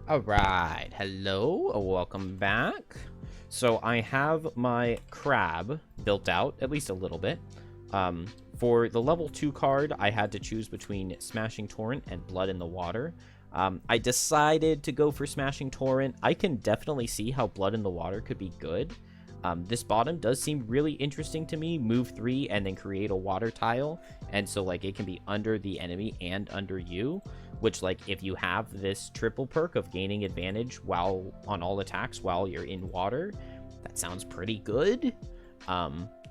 Alright, hello, welcome back. So I have my crab built out, at least a little bit. For the level 2 card, I had to choose between Smashing Torrent and Blood in the Water. I decided to go for Smashing Torrent. I can definitely see how Blood in the Water could be good. This bottom does seem really interesting to me. Move 3 and then create a water tile. And so, like, it can be under the enemy and under you. Which, like, if you have this triple perk of gaining advantage while on all attacks while you're in water, that sounds pretty good.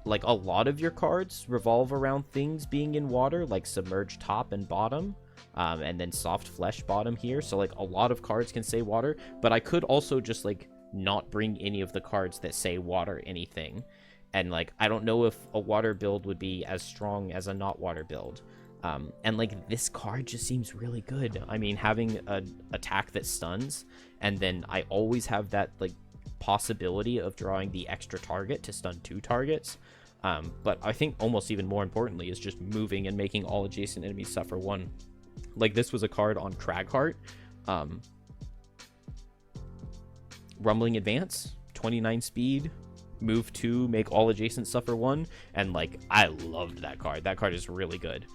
Like, a lot of your cards revolve around things being in water, like Submerged top and bottom. And then Soft Flesh bottom here. So, like, a lot of cards can say water. But I could also just, like, not bring any of the cards that say water anything. And, like, I don't know if a water build would be as strong as a not water build. And, like, this card just seems really good. I mean, having an attack that stuns, and then I always have that, like, possibility of drawing the extra target to stun 2 targets. But I think almost even more importantly is just moving and making all adjacent enemies suffer 1. Like, this was a card on Cragheart. Rumbling Advance, 29 speed, move 2, make all adjacent suffer 1, and, like, I loved that card. That card is really good.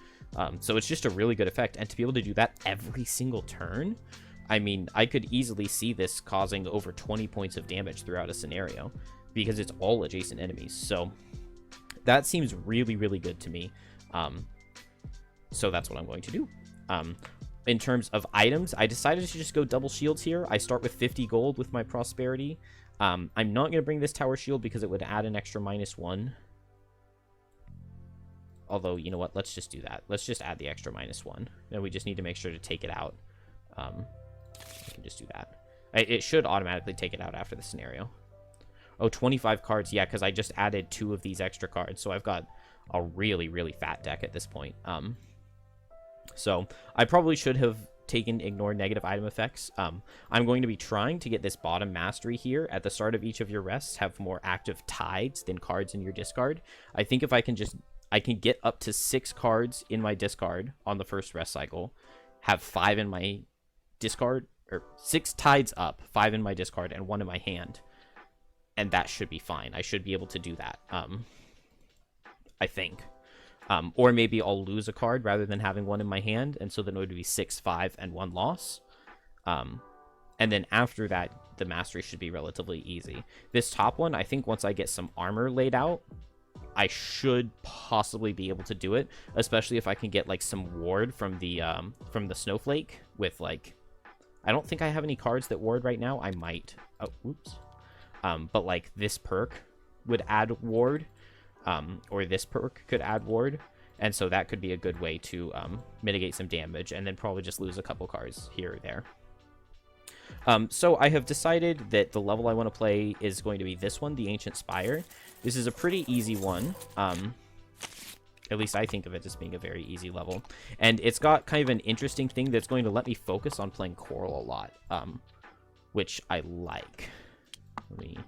So it's just a really good effect, and to be able to do that every single turn, I mean, I could easily see this causing over 20 points of damage throughout a scenario, because it's all adjacent enemies. So that seems really, really good to me. So that's what I'm going to do. In terms of items, I decided to just go double shields here. I start with 50 gold with my prosperity. I'm not going to bring this tower shield because it would add an extra -1. Although, you know what? Let's just do that. Let's just add the extra -1. And we just need to make sure to take it out. We can just do that. It should automatically take it out after the scenario. Oh, 25 cards. Yeah, because I just added 2 of these extra cards. So I've got a really, really fat deck at this point. So I probably should have taken ignore negative item effects. I'm going to be trying to get this bottom mastery here at the start of each of your rests, have more active tides than cards in your discard. I think if I can get up to 6 cards in my discard on the first rest cycle, have 5 in my discard, or 6 tides up, 5 in my discard, and 1 in my hand. And that should be fine. I should be able to do that. I think. Or maybe I'll lose a card rather than having 1 in my hand, and so then it would be 6, 5, and 1 loss. And then after that, the mastery should be relatively easy. This top one, I think once I get some armor laid out, I should possibly be able to do it, especially if I can get, like, some ward from the snowflake with, like, I don't think I have any cards that ward right now. I might. Oh, whoops. But, like, this perk would add ward. Or this perk could add ward, and so that could be a good way to mitigate some damage, and then probably just lose a couple cards here or there. So I have decided that the level I want to play is going to be this one, the Ancient Spire. This is a pretty easy one. At least I think of it as being a very easy level. And it's got kind of an interesting thing that's going to let me focus on playing Coral a lot, which I like. Let me...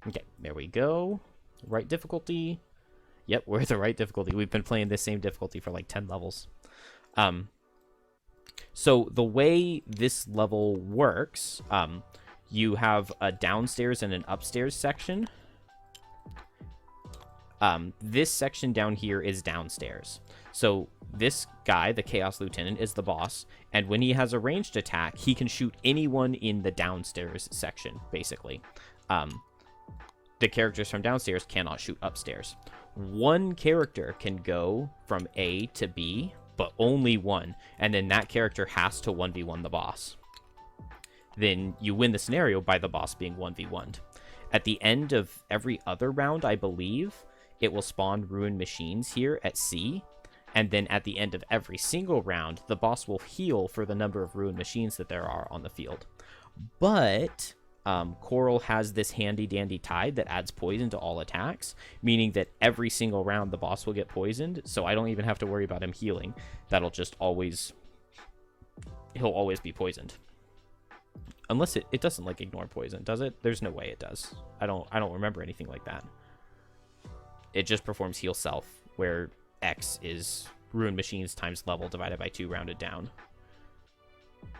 Okay, there we go. Right difficulty. Yep, we're at the right difficulty. We've been playing this same difficulty for like 10 levels. So the way this level works, you have a downstairs and an upstairs section. This section down here is downstairs. So this guy, the Chaos Lieutenant, is the boss, and when he has a ranged attack, he can shoot anyone in the downstairs section, basically. The characters from downstairs cannot shoot upstairs. One character can go from A to B, but only one, and then that character has to 1v1 the boss. Then you win the scenario by the boss being 1v1'd. At the end of every other round, I believe, it will spawn ruined machines here at C, and then at the end of every single round, the boss will heal for the number of ruined machines that there are on the field. But... Coral has this handy-dandy tide that adds poison to all attacks, meaning that every single round the boss will get poisoned, so I don't even have to worry about him healing. That'll just always... He'll always be poisoned. Unless it doesn't, like, ignore poison, does it? There's no way it does. I don't remember anything like that. It just performs heal self, where X is Ruin Machines times level divided by 2 rounded down.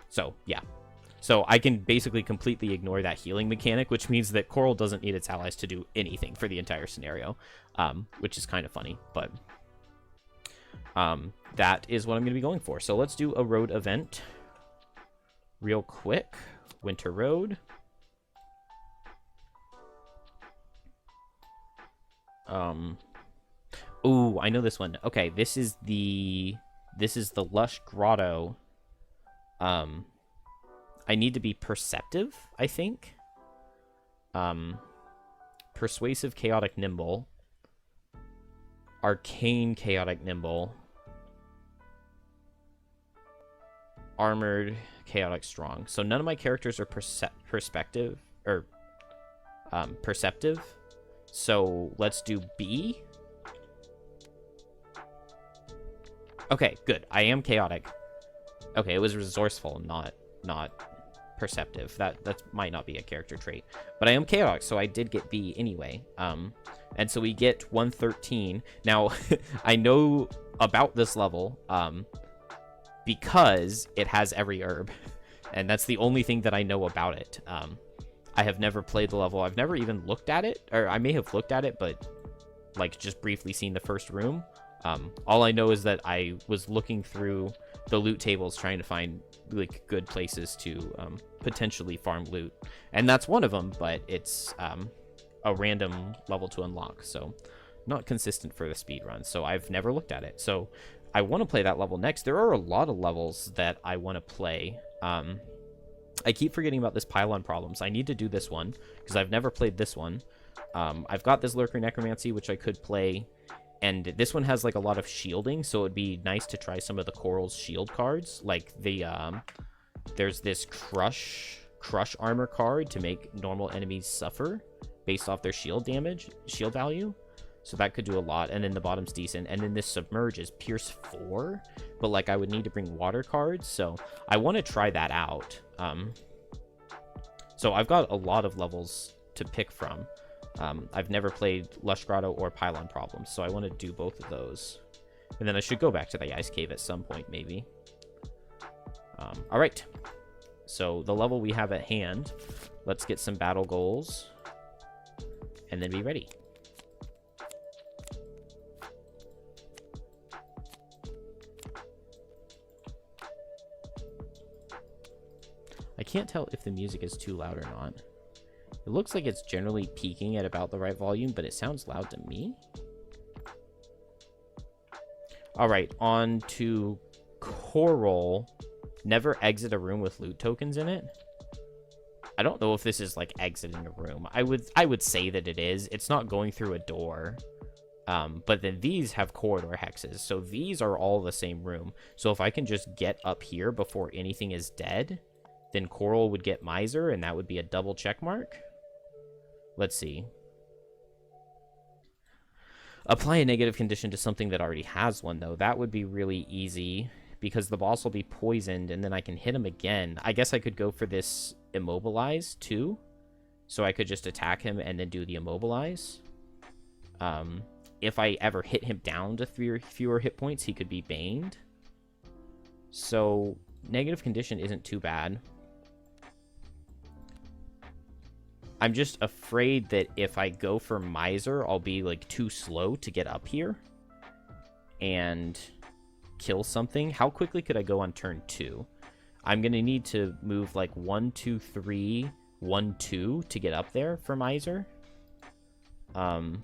So, yeah. So I can basically completely ignore that healing mechanic, which means that Coral doesn't need its allies to do anything for the entire scenario, which is kind of funny, but that is what I'm going to be going for. So let's do a road event real quick. Winter Road. Ooh, I know this one. Okay, this is the Lush Grotto. I need to be perceptive, I think. Persuasive, Chaotic, Nimble. Arcane, Chaotic, Nimble. Armored, Chaotic, Strong. So none of my characters are perceptive. So let's do B. Okay, good. I am chaotic. Okay, it was resourceful, not perceptive. That might not be a character trait. But I am chaotic, so I did get B anyway. And so we get 113. Now, I know about this level because it has every herb. And that's the only thing that I know about it. I have never played the level. I've never even looked at it. Or I may have looked at it, but like just briefly seen the first room. All I know is that I was looking through the loot tables trying to find like good places to potentially farm loot. And that's one of them, but it's a random level to unlock. So not consistent for the speed run. So I've never looked at it. So I want to play that level next. There are a lot of levels that I want to play. I keep forgetting about this pylon problems. I need to do this one because I've never played this one. I've got this Lurker Necromancy, which I could play. And this one has like a lot of shielding, so it'd be nice to try some of the Coral's shield cards. Like the there's this crush armor card to make normal enemies suffer based off their shield value. So that could do a lot. And then the bottom's decent. And then this submerge is Pierce 4, but like I would need to bring water cards, so I want to try that out. So I've got a lot of levels to pick from. I've never played Lush Grotto or Pylon Problems, so I want to do both of those. And then I should go back to the Ice Cave at some point, maybe. Alright. So the level we have at hand, let's get some battle goals. And then be ready. I can't tell if the music is too loud or not. It looks like it's generally peaking at about the right volume, but it sounds loud to me. Alright, on to Coral. Never exit a room with loot tokens in it. I don't know if this is like exiting a room. I would say that it is. It's not going through a door. But then these have corridor hexes. So these are all the same room. So if I can just get up here before anything is dead, then Coral would get Miser, and that would be a double check mark. Let's see. Apply a negative condition to something that already has one, though. That would be really easy, because the boss will be poisoned, and then I can hit him again. I guess I could go for this Immobilize, too. So I could just attack him and then do the Immobilize. If I ever hit him down to fewer hit points, he could be baned. So negative condition isn't too bad. I'm just afraid that if I go for Miser, I'll be like too slow to get up here and kill something. How quickly could I go on turn 2? I'm going to need to move like 1, 2, 3, 1, 2 to get up there for Miser. So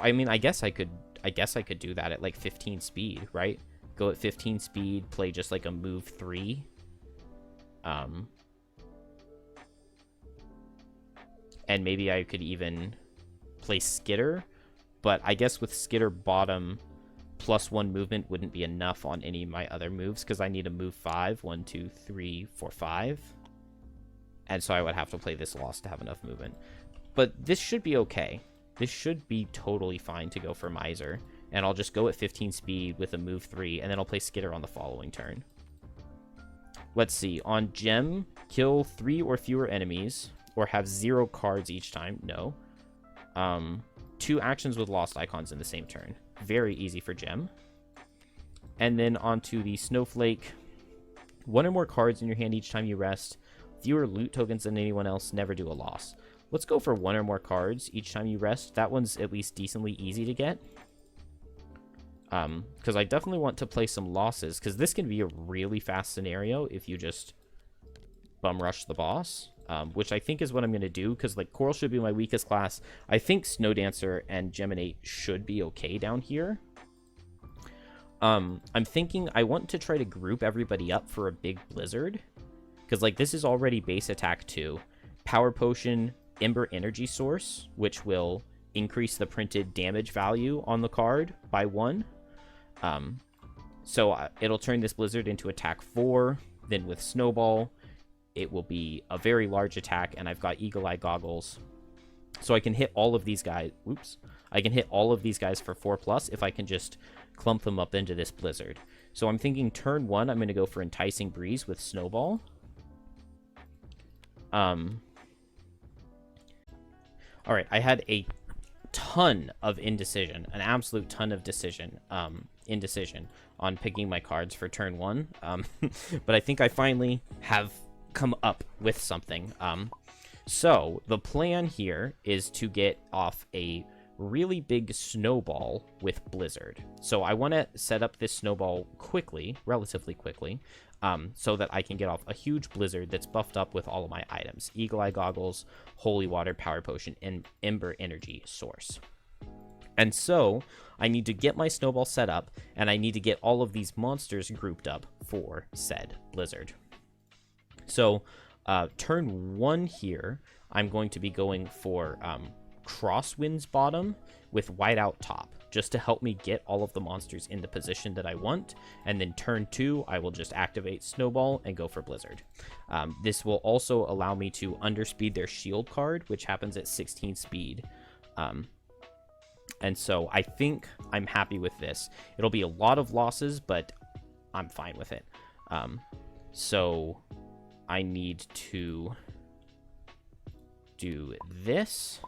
I mean, I guess I could do that at like 15 speed, right? Go at 15 speed, play just like a move 3. And maybe I could even play Skitter, but I guess with Skitter bottom, +1 movement wouldn't be enough on any of my other moves, because I need to move 5. 1, 2, 3, 4, 5. And so I would have to play this loss to have enough movement. But this should be okay. This should be totally fine to go for Miser. And I'll just go at 15 speed with a move 3, and then I'll play Skitter on the following turn. Let's see. On Gem, kill 3 or fewer enemies, or have 0 cards each time. No. 2 actions with lost icons in the same turn. Very easy for Gem. And then onto the Snowflake. 1 or more cards in your hand each time you rest. Fewer loot tokens than anyone else. Never do a loss. Let's go for 1 or more cards each time you rest. That one's at least decently easy to get. Because I definitely want to play some losses, because this can be a really fast scenario if you just bum rush the boss, which I think is what I'm going to do, because like Coral should be my weakest class. I think Snow Dancer and Geminate should be okay down here. I'm thinking I want to try to group everybody up for a big Blizzard, because like this is already base attack 2, Power Potion, Ember Energy Source, which will increase the printed damage value on the card by 1. So it'll turn this Blizzard into attack 4. Then with Snowball, it will be a very large attack, and I've got Eagle Eye Goggles. So I can hit all of these guys. Oops. I can hit all of these guys for 4+ if I can just clump them up into this Blizzard. So I'm thinking turn 1, I'm going to go for Enticing Breeze with Snowball. Alright, I had a ton of indecision, an absolute ton of indecision on picking my cards for turn 1. But I think I finally have come up with something. So the plan here is to get off a really big Snowball with Blizzard. So I want to set up this Snowball quickly, relatively quickly, so that I can get off a huge Blizzard that's buffed up with all of my items. Eagle Eye Goggles, Holy Water, Power Potion, and Ember Energy Source. And so I need to get my Snowball set up, and I need to get all of these monsters grouped up for said Blizzard. So turn 1 here, I'm going to be going for Crosswinds bottom with Whiteout top, just to help me get all of the monsters in the position that I want. And then turn 2, I will just activate Snowball and go for Blizzard. This will also allow me to underspeed their shield card, which happens at 16 speed. And so I think I'm happy with this. It'll be a lot of losses, but I'm fine with it. So I need to do this.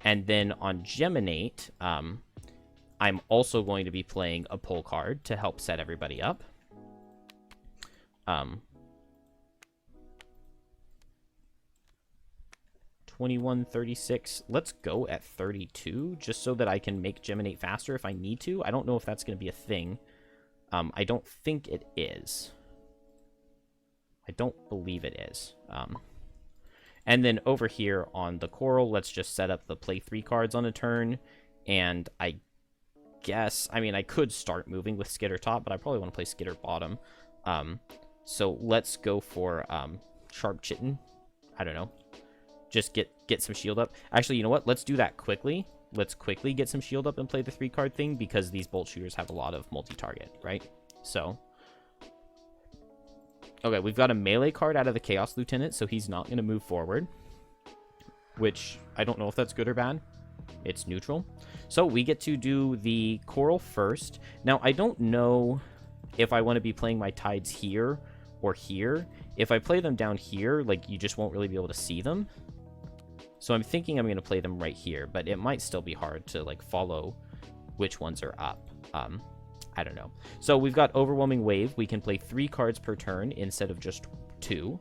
And then on Geminate, I'm also going to be playing a pull card to help set everybody up. 21, 36. Let's go at 32, just so that I can make Geminate faster if I need to. I don't know if that's going to be a thing. I don't think it is. I don't believe it is. And then over here on the Coral, let's just set up the play 3 cards on a turn. And I guess, I mean, I could start moving with Skitter top, but I probably want to play Skitter bottom. So let's go for Sharp Chitin. I don't know. Just get some shield up. Actually, you know what? Let's do that quickly. Let's quickly get some shield up and play the 3-card thing, because these bolt shooters have a lot of multi-target, right? So, okay, we've got a melee card out of the Chaos Lieutenant, so he's not going to move forward, which I don't know if that's good or bad. It's neutral. So we get to do the Coral first. Now, I don't know if I want to be playing my Tides here or here. If I play them down here, like, you just won't really be able to see them. So I'm thinking I'm going to play them right here, but it might still be hard to, like, follow which ones are up. I don't know. So we've got Overwhelming Wave. We can play 3 cards per turn instead of just 2.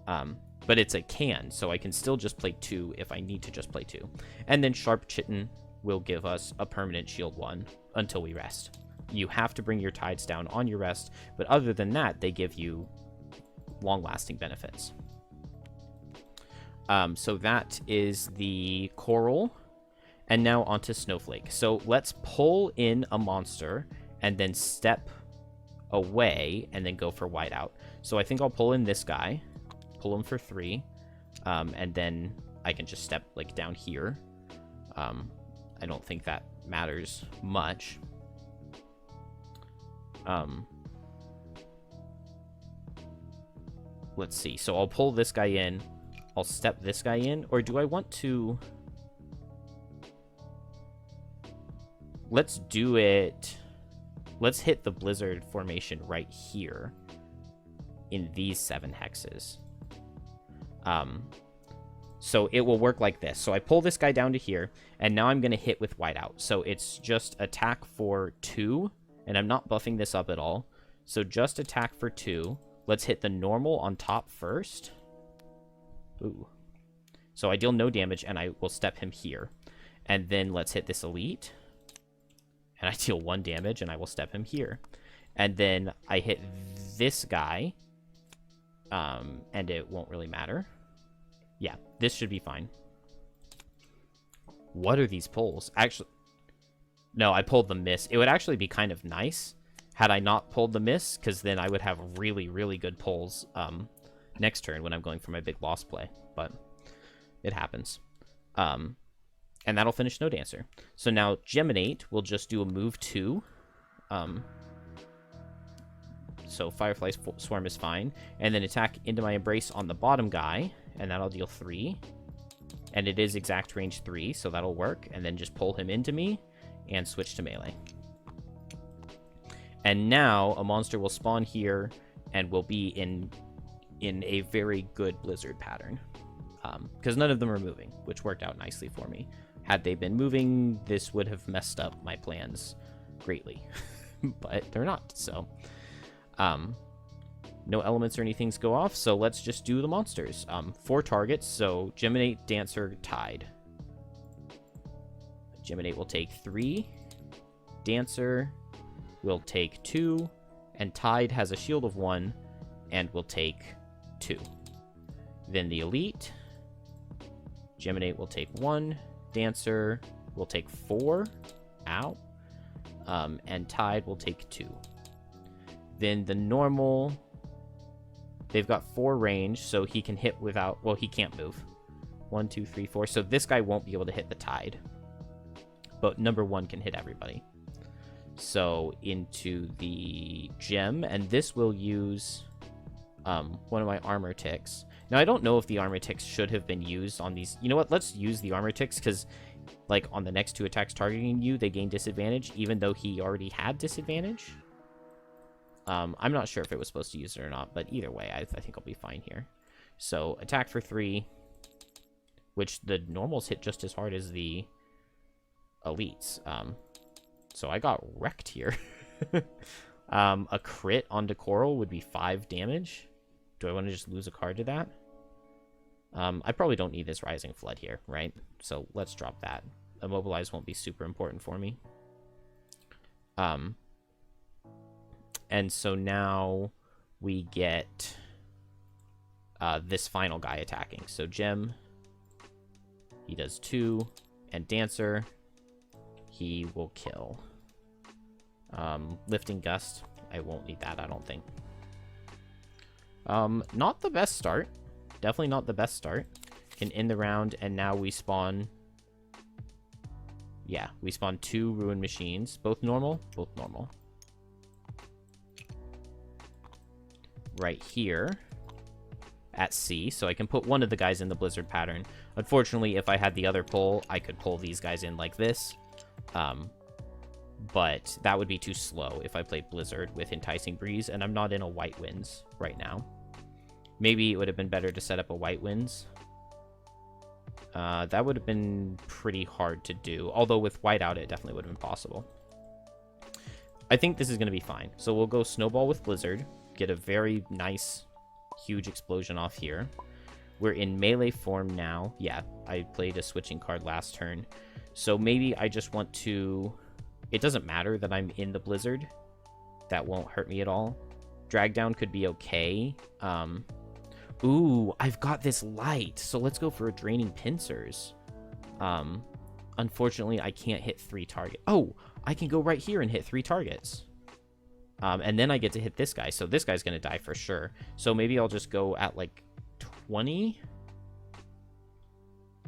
But it's a can, so I can still just play 2 if I need to just play 2. And then Sharp Chitin will give us a permanent shield 1 until we rest. You have to bring your Tides down on your rest, but other than that, they give you long-lasting benefits. So that is the Coral. And now onto Snowflake. So let's pull in a monster and then step away and then go for Whiteout. So I think I'll pull in this guy, pull him for 3, and then I can just step, like, down here. I don't think that matters much. Let's see. So I'll pull this guy in. I'll step this guy in. Or do I want to... Let's do it... Let's hit the Blizzard formation right here in these 7 hexes. So it will work like this. So I pull this guy down to here, and now I'm going to hit with whiteout. So it's just attack for 2, and I'm not buffing this up at all. So just attack for 2. Let's hit the normal on top first. Ooh. So I deal no damage, and I will step him here. And then let's hit this elite. And I deal 1 damage, and I will step him here. And then I hit this guy, and it won't really matter. Yeah, this should be fine. What are these pulls? Actually, no, I pulled the miss. It would actually be kind of nice had I not pulled the miss, because then I would have really, really good pulls next turn when I'm going for my big loss play. But it happens. And that'll finish No Dancer. So now Geminate will just do a move 2. So Firefly's Swarm is fine. And then attack into my Embrace on the bottom guy. And that'll deal 3. And it is exact range 3, so that'll work. And then just pull him into me and switch to melee. And now a monster will spawn here and will be in a very good Blizzard pattern. Because none of them are moving, which worked out nicely for me. Had they been moving, this would have messed up my plans greatly. But they're not, so... no elements or anything go off, so let's just do the monsters. 4 targets, so Geminate, Dancer, Tide. Geminate will take 3. Dancer will take 2. And Tide has a shield of 1 and will take 2. Then the Elite. Geminate will take 1. Dancer will take 4. Ow. And Tide will take 2. Then the normal... They've got 4 range, so he can hit without... Well, he can't move. 1, 2, 3, 4. So this guy won't be able to hit the Tide. But number 1 can hit everybody. So into the gem. And this will use one of my armor ticks. Now, I don't know if the armor ticks should have been used on these... You know what? Let's use the armor ticks, because like on the next 2 attacks targeting you, they gain disadvantage, even though he already had disadvantage. I'm not sure if it was supposed to use it or not, but either way, I think I'll be fine here. So, attack for 3, which the normals hit just as hard as the elites. So I got wrecked here. A crit onto Coral would be 5 damage. Do I want to just lose a card to that? I probably don't need this Rising Flood here, right? So let's drop that. Immobilize won't be super important for me. And so now we get this final guy attacking. So Gem, he does 2, and Dancer, he will kill. Lifting Gust, I won't need that, I don't think. Not the best start. Definitely not the best start. Can end the round, and now we spawn... Yeah, we spawn 2 Ruin Machines. Both normal? Both normal. Right here at C, so I can put one of the guys in the Blizzard pattern. Unfortunately, if I had the other pull, I could pull these guys in like this. But that would be too slow if I played Blizzard with Enticing Breeze, and I'm not in a White Winds right now. Maybe it would have been better to set up a White Winds. That would have been pretty hard to do, although with Whiteout it definitely would have been possible. I think this is going to be fine. So we'll go Snowball with Blizzard, get a very nice, huge explosion off here. We're in melee form now. Yeah, I played a switching card last turn. So maybe I just want to... It doesn't matter that I'm in the Blizzard. That won't hurt me at all. Drag down could be okay. Ooh, I've got this light. So let's go for a Draining Pincers. Unfortunately, I can't hit 3 targets. Oh, I can go right here and hit 3 targets. And then I get to hit this guy. So this guy's going to die for sure. So maybe I'll just go at like 20.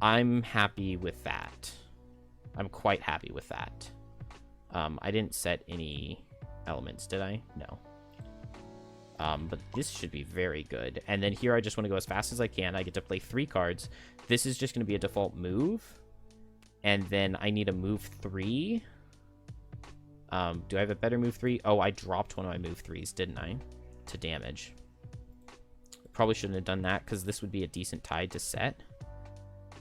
I'm happy with that. I'm quite happy with that. I didn't set any elements, did I? No. But this should be very good. And then here I just want to go as fast as I can. I get to play 3 cards. This is just going to be a default move. And then I need a move 3. Do I have a better move 3? Oh, I dropped one of my move 3s, didn't I? To damage. Probably shouldn't have done that because this would be a decent tide to set.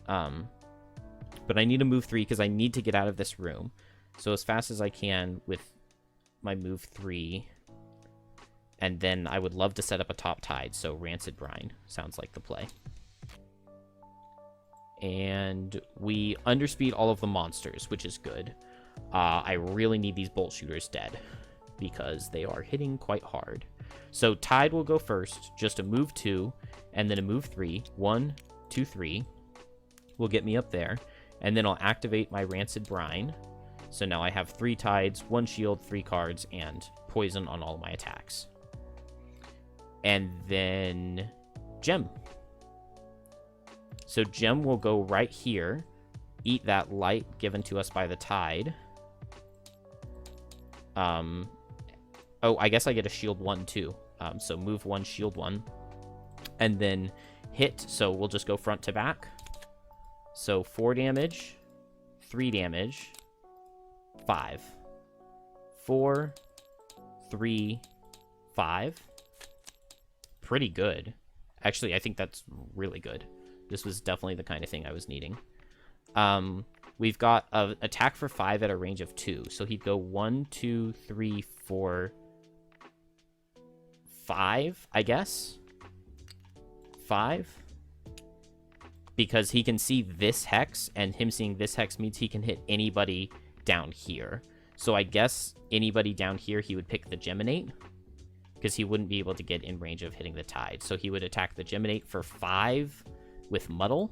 But I need to move 3 because I need to get out of this room. So as fast as I can with my move 3. And then I would love to set up a top tide. So Rancid Brine sounds like the play. And we underspeed all of the monsters, which is good. I really need these bolt shooters dead because they are hitting quite hard. So Tide will go first, just a move 2, and then a move 3. 1, 2, 3 will get me up there. And then I'll activate my Rancid Brine. So now I have 3 Tides, 1 shield, 3 cards, and poison on all of my attacks. And then Gem. So Gem will go right here, eat that light given to us by the Tide. Oh, I guess I get a shield 1 too. So move 1, shield 1. And then hit, so we'll just go front to back. So 4 damage, 3 damage, 5. 4, 3, 5. Pretty good. Actually, I think that's really good. This was definitely the kind of thing I was needing. We've got an attack for 5 at a range of 2. So he'd go 1, 2, 3, 4, 5, I guess. 5. Because he can see this hex, and him seeing this hex means he can hit anybody down here. So I guess anybody down here, he would pick the Geminate, because he wouldn't be able to get in range of hitting the Tide. So he would attack the Geminate for 5 with Muddle.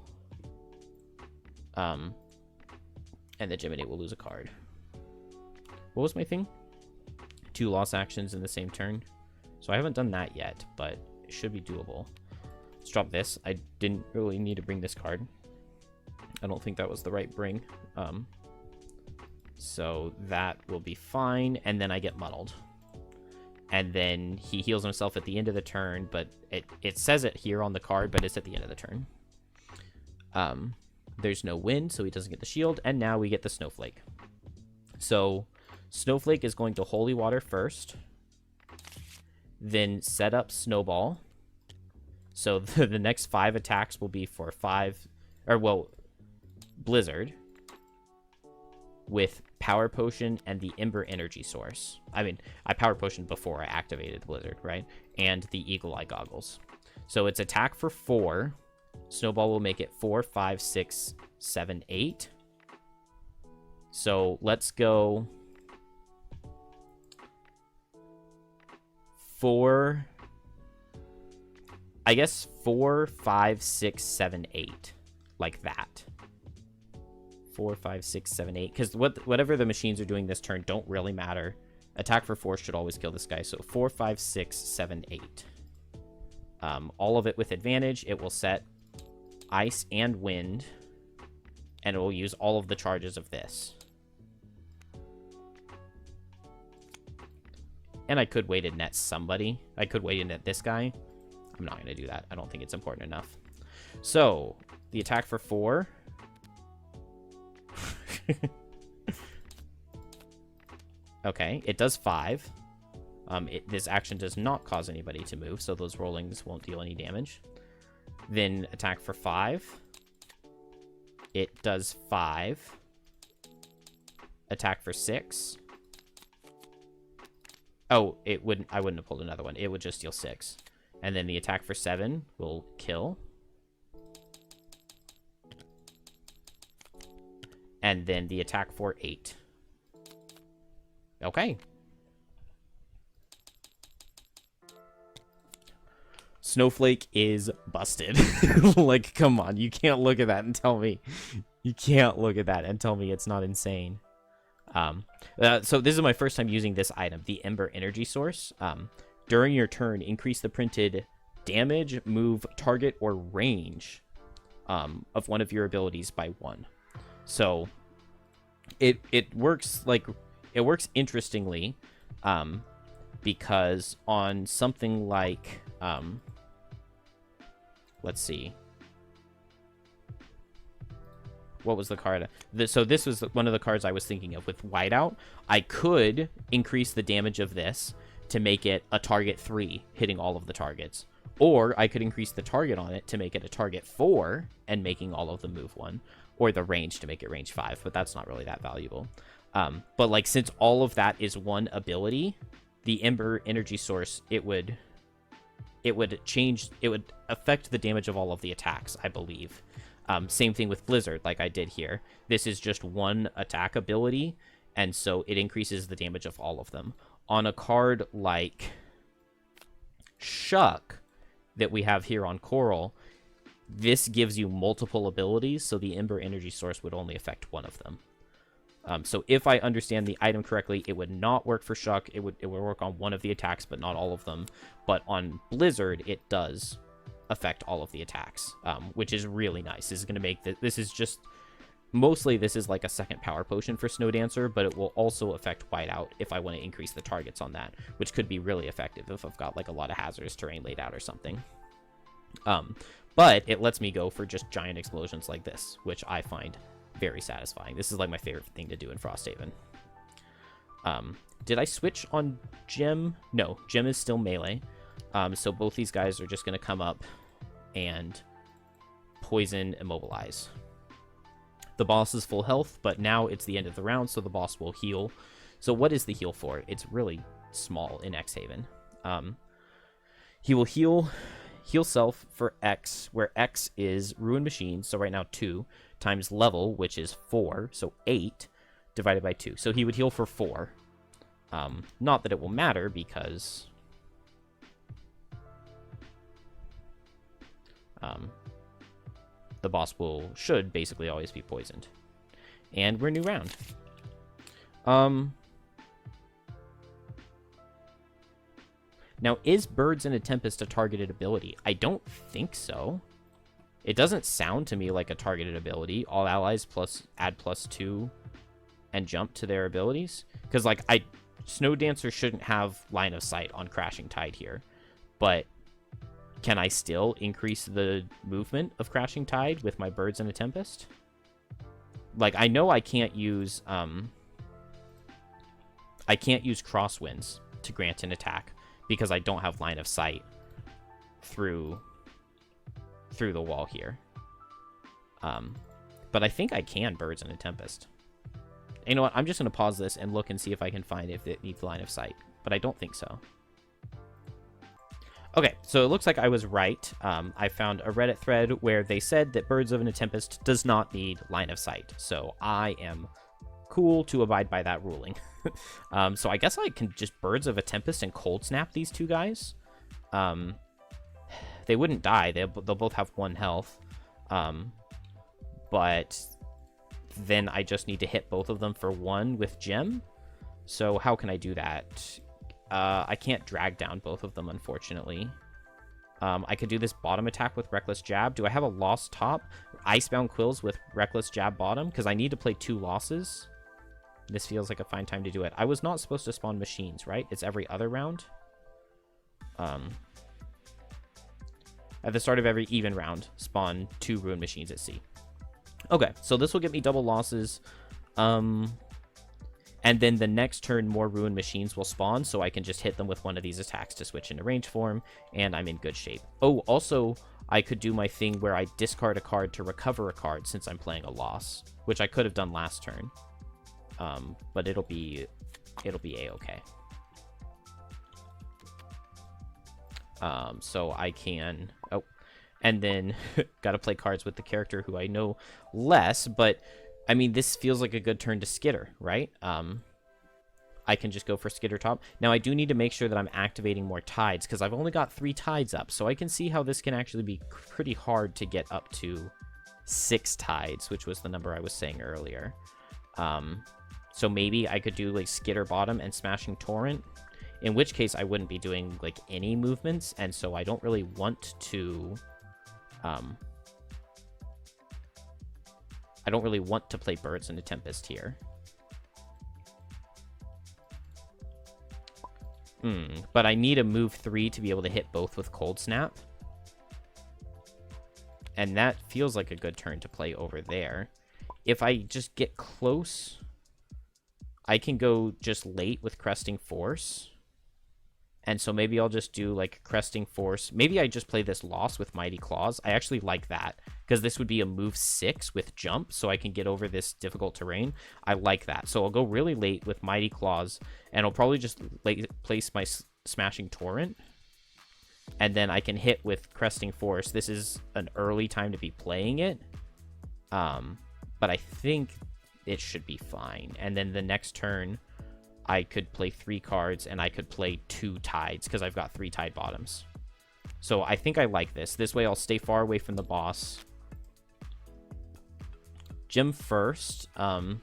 And the Geminate will lose a card. What was my thing? 2 loss actions in the same turn. So I haven't done that yet, but it should be doable. Let's drop this. I didn't really need to bring this card. I don't think that was the right bring. So that will be fine. And then I get muddled. And then he heals himself at the end of the turn, but it says it here on the card, but it's at the end of the turn. There's no wind, so he doesn't get the shield. And now we get the Snowflake. So Snowflake is going to Holy Water first. Then set up Snowball. So the next 5 attacks will be for 5... Or, well, Blizzard. With Power Potion and the Ember Energy Source. I mean, I Power Potioned before I activated Blizzard, right? And the Eagle Eye Goggles. So it's attack for 4. Snowball will make it 4, 5, 6, 7, 8. So let's go 4. I guess 4, 5, 6, 7, 8. Like that. 4, 5, 6, 7, 8. Because whatever the machines are doing this turn don't really matter. Attack for 4 should always kill this guy. So 4, 5, 6, 7, 8. All of it with advantage. It will set ice and wind. And it will use all of the charges of this. And I could wait and net somebody. I could wait and net this guy. I'm not going to do that. I don't think it's important enough. So, the attack for 4. Okay, it does 5. This action does not cause anybody to move, so those rollings won't deal any damage. Then attack for 5. It does 5. Attack for 6. Oh, it wouldn't. I wouldn't have pulled another one. It would just deal 6. And then the attack for 7 will kill. And then the attack for 8. Okay. Snowflake is busted. Like, come on. You can't look at that and tell me. You can't look at that and tell me it's not insane. So this is my first time using this item, the Ember Energy Source. During your turn, increase the printed damage, move, target, or range of one of your abilities by 1. So it works interestingly because on something like let's see. What was the card? So this was one of the cards I was thinking of with Whiteout. I could increase the damage of this to make it a target 3, hitting all of the targets. Or I could increase the target on it to make it a target 4 and making all of them move 1. Or the range to make it range 5, but that's not really that valuable. But like, since all of that is one ability, the Ember energy source, it would affect the damage of all of the attacks, I believe. Same thing with Blizzard, like I did here. This is just one attack ability, and so it increases the damage of all of them. On a card like Shuck that we have here on Coral, this gives you multiple abilities, so the Ember energy source would only affect one of them. So if I understand the item correctly, it would not work for Shuck. It would work on one of the attacks, but not all of them. But on Blizzard, it does affect all of the attacks, which is really nice. This is going to make this is just mostly this is like a second power potion for Snow Dancer, but it will also affect Whiteout if I want to increase the targets on that, which could be really effective if I've got like a lot of hazardous terrain laid out or something. But it lets me go for just giant explosions like this, which I find very satisfying. This is like my favorite thing to do in Frosthaven. Did I switch on Gem? No, Gem is still melee. So both these guys are just going to come up and poison, immobilize. The boss is full health, but now it's the end of the round, so the boss will heal. So what is the heal for? It's really small in X-Haven. He will heal self for X, where X is Ruin Machine, so right now 2, times level, which is 4, so 8, divided by 2. So he would heal for 4. Not that it will matter, because the boss should basically always be poisoned. And we're new round. Now, is Birds in a Tempest a targeted ability? I don't think so. It doesn't sound to me like a targeted ability. All allies add +2 and jump to their abilities. Because, like, Snow Dancer shouldn't have line of sight on Crashing Tide here. But can I still increase the movement of Crashing Tide with my Birds in a Tempest? Like, I know I can't use Crosswinds to grant an attack, because I don't have line of sight through the wall here. But I think I can Birds in a Tempest. You know what? I'm just going to pause this and look and see if I can find if it needs line of sight. But I don't think so. Okay, so it looks like I was right. I found a Reddit thread where they said that Birds in a Tempest does not need line of sight. So I am cool to abide by that ruling. So I guess I can just Birds of a Tempest and Cold Snap these two guys. They wouldn't die. They'll both have 1 health. But then I just need to hit both of them for 1 with Gem. So how can I do that? I can't drag down both of them, unfortunately. I could do this bottom attack with Reckless Jab. Do I have a Lost top? Icebound Quills with Reckless Jab bottom? Because I need to play 2 losses. This feels like a fine time to do it. I was not supposed to spawn machines, right? It's every other round. At the start of every even round, spawn 2 Ruin Machines at sea. Okay, so this will get me double losses. And then the next turn, more Ruin Machines will spawn, so I can just hit them with one of these attacks to switch into range form, and I'm in good shape. Oh, also, I could do my thing where I discard a card to recover a card since I'm playing a loss, which I could have done last turn. But it'll be a-okay. So I can... Oh, and then gotta play cards with the character who I know less, but... I mean, this feels like a good turn to Skitter, right? I can just go for Skitter top. Now, I do need to make sure that I'm activating more tides, because I've only got 3 tides up, so I can see how this can actually be pretty hard to get up to 6 tides, which was the number I was saying earlier. So maybe I could do, like, Skitter bottom and Smashing Torrent, in which case I wouldn't be doing, like, any movements, and so I don't really want to... I don't really want to play Birds in a Tempest here. But I need a move 3 to be able to hit both with Cold Snap. And that feels like a good turn to play over there. If I just get close, I can go just late with Cresting Force. And so maybe I'll just do like Cresting Force. Maybe I just play this Loss with Mighty Claws. I actually like that because this would be a move 6 with jump, so I can get over this difficult terrain. I like that. So I'll go really late with Mighty Claws, and I'll probably just place my Smashing Torrent. And then I can hit with Cresting Force. This is an early time to be playing it. But I think it should be fine. And then the next turn, I could play 3 cards, and I could play 2 Tides, because I've got 3 Tide Bottoms. So I think I like this. This way I'll stay far away from the boss. Gym first. And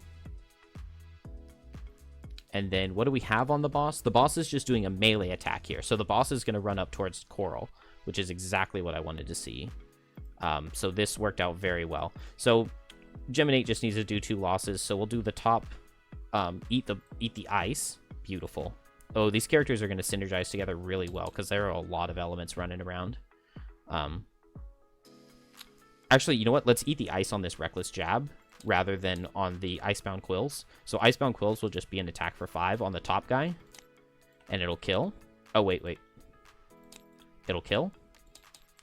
then what do we have on the boss? The boss is just doing a melee attack here. So the boss is going to run up towards Coral, which is exactly what I wanted to see. So this worked out very well. So Geminate just needs to do 2 losses. So we'll do the top... eat the ice. Beautiful. Oh, these characters are going to synergize together really well because there are a lot of elements running around. Actually, you know what? Let's eat the ice on this Reckless Jab rather than on the Icebound Quills. So Icebound Quills will just be an attack for 5 on the top guy, and it'll kill. Oh, wait. It'll kill.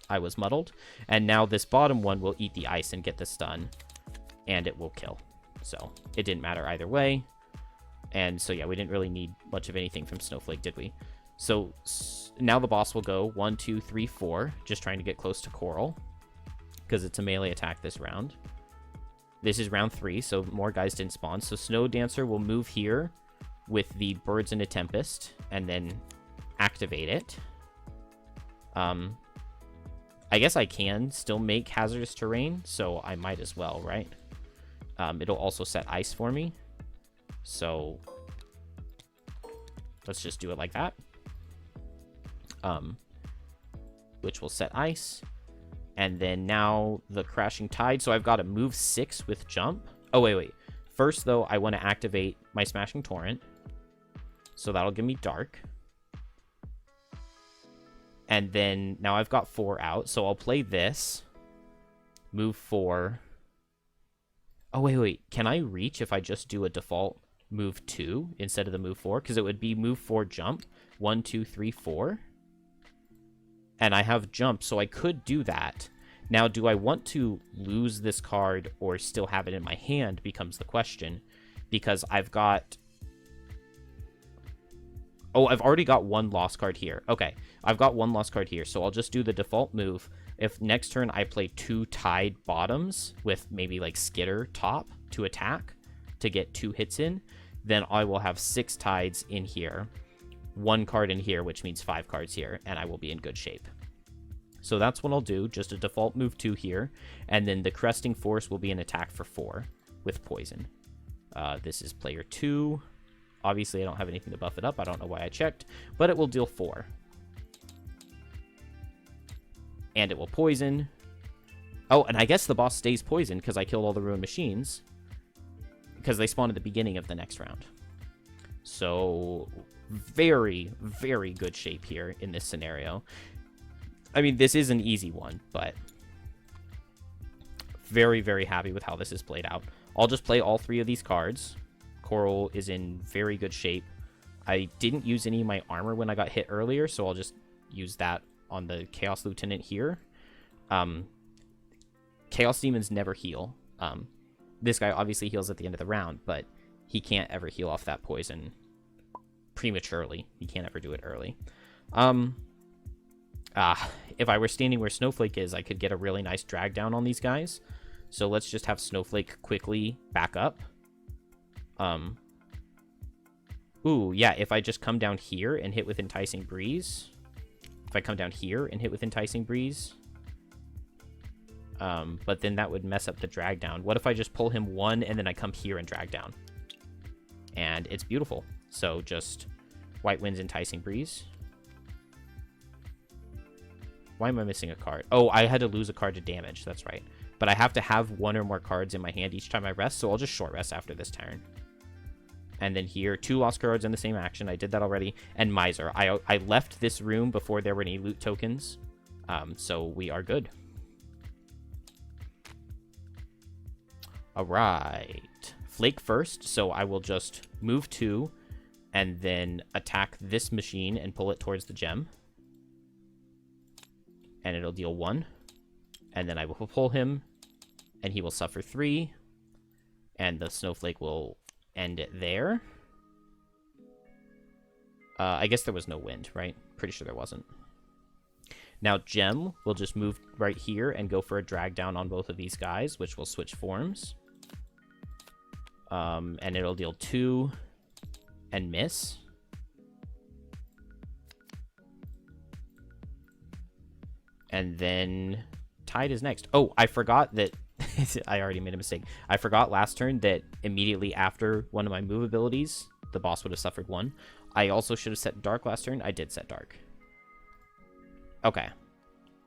I was muddled. And now this bottom one will eat the ice and get the stun, and it will kill. So it didn't matter either way. And so, yeah, we didn't really need much of anything from Snowflake, did we? So now the boss will go 1, 2, 3, 4, just trying to get close to Coral because it's a melee attack this round. This is round 3, so more guys didn't spawn. So Snow Dancer will move here with the Birds in a Tempest and then activate it. I guess I can still make hazardous terrain, so I might as well, right? It'll also set ice for me. So let's just do it like that. Which will set ice. And then now the Crashing Tide. So I've got a move 6 with jump. Oh, wait. First, though, I want to activate my Smashing Torrent. So that'll give me Dark. And then now I've got 4 out. So I'll play this. Move 4. Oh, wait. Can I reach if I just do a default move 2 instead of the move 4? Because it would be move 4 jump. 1, 2, 3, 4. And I have jump, so I could do that. Now, do I want to lose this card or still have it in my hand becomes the question. Because I've got... Oh, I've already got 1 lost card here. Okay, I've got 1 lost card here, so I'll just do the default move. If next turn I play 2 Tide Bottoms with maybe like Skitter top to attack to get 2 hits in, then I will have 6 Tides in here. 1 card in here, which means 5 cards here, and I will be in good shape. So that's what I'll do, just a default move 2 here, and then the Cresting Force will be an attack for 4 with Poison. This is player 2. Obviously, I don't have anything to buff it up. I don't know why I checked, but it will deal 4. And it will poison. Oh, and I guess the boss stays poisoned because I killed all the Ruined Machines because they spawn at the beginning of the next round. So... very, very good shape here in this scenario. I mean, this is an easy one, but very, very happy with how this is played out. I'll just play all 3 of these cards. Coral is in very good shape. I didn't use any of my armor when I got hit earlier, so I'll just use that on the Chaos Lieutenant here. Chaos Demons never heal. This guy obviously heals at the end of the round, but he can't ever heal off that poison prematurely. You can't ever do it early. If I were standing where Snowflake is, I could get a really nice drag down on these guys. So let's just have Snowflake quickly back up. Ooh, yeah, if I just come down here and hit with Enticing Breeze. If I come down here and hit with Enticing Breeze. But then that would mess up the drag down. What if I just pull him 1 and then I come here and drag down? And it's beautiful. So just White Wind's Enticing Breeze. Why am I missing a card? Oh, I had to lose a card to damage. That's right. But I have to have 1 or more cards in my hand each time I rest, so I'll just short rest after this turn. And then here, 2 lost cards in the same action. I did that already. And Miser. I left this room before there were any loot tokens. So we are good. All right. Flake first, so I will just move 2 and then attack this machine and pull it towards the gem. And it'll deal 1. And then I will pull him, and he will suffer 3. And the snowflake will end it there. I guess there was no wind, right? Pretty sure there wasn't. Now, Gem will just move right here and go for a drag down on both of these guys, which will switch forms. And it'll deal 2 and miss. And then Tide is next. Oh, I forgot that... I already made a mistake. I forgot last turn that immediately after one of my move abilities, the boss would have suffered 1. I also should have set Dark last turn. I did set Dark. Okay.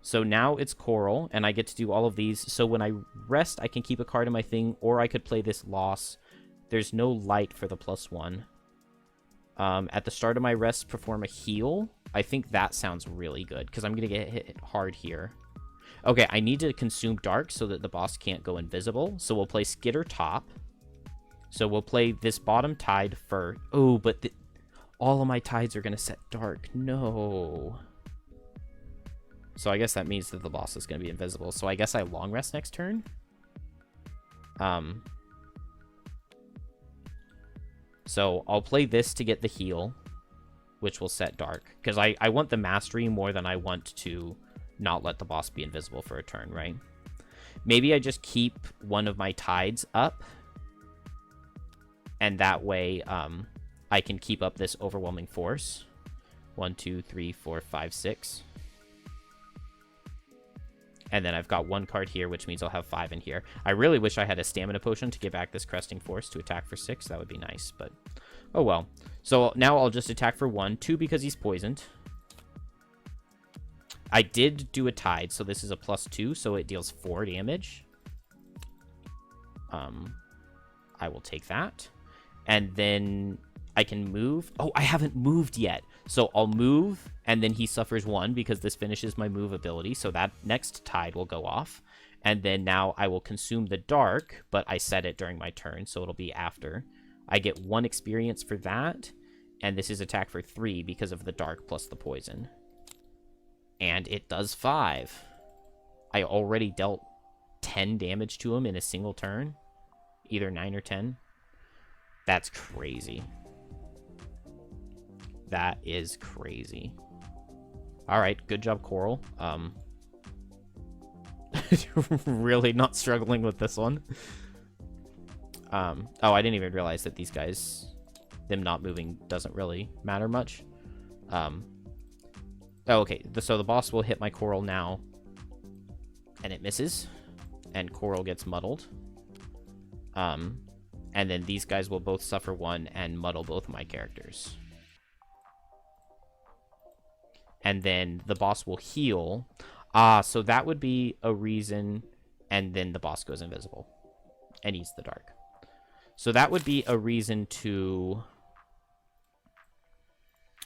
So now it's Coral, and I get to do all of these. So when I rest, I can keep a card in my thing, or I could play this Loss. There's no light for the +1. At the start of my rest, perform a heal. I think that sounds really good, because I'm going to get hit hard here. Okay, I need to consume Dark so that the boss can't go invisible. So we'll play Skitter top. So we'll play this bottom Tide first. Oh, but all of my Tides are going to set Dark. No. So I guess that means that the boss is going to be invisible. So I guess I long rest next turn. So I'll play this to get the heal, which will set Dark. Because I want the mastery more than I want to not let the boss be invisible for a turn, right? Maybe I just keep one of my Tides up. And that way I can keep up this overwhelming force. 1, 2, 3, 4, 5, 6. And then I've got 1 card here, which means I'll have 5 in here. I really wish I had a stamina potion to get back this Cresting Force to attack for 6. That would be nice, but oh well. So now I'll just attack for 1. 2 because he's poisoned. I did do a Tide, so this is a +2, so it deals 4 damage. I will take that. And then I can move. Oh, I haven't moved yet. So I'll move, and then he suffers 1 because this finishes my move ability. So that next Tide will go off. And then now I will consume the Dark, but I set it during my turn, so it'll be after. I get 1 experience for that, and this is attack for 3 because of the Dark plus the poison. And it does 5. I already dealt 10 damage to him in a single turn. Either 9 or 10. That's crazy. That is crazy. Alright, good job, Coral. Really not struggling with this one. Oh, I didn't even realize that these guys, them not moving doesn't really matter much. Oh, okay, so the boss will hit my Coral now. And it misses. And Coral gets muddled. And then these guys will both suffer 1 and muddle both of my characters. And then the boss will heal. So that would be a reason. And then the boss goes invisible. And eats the Dark. So that would be a reason to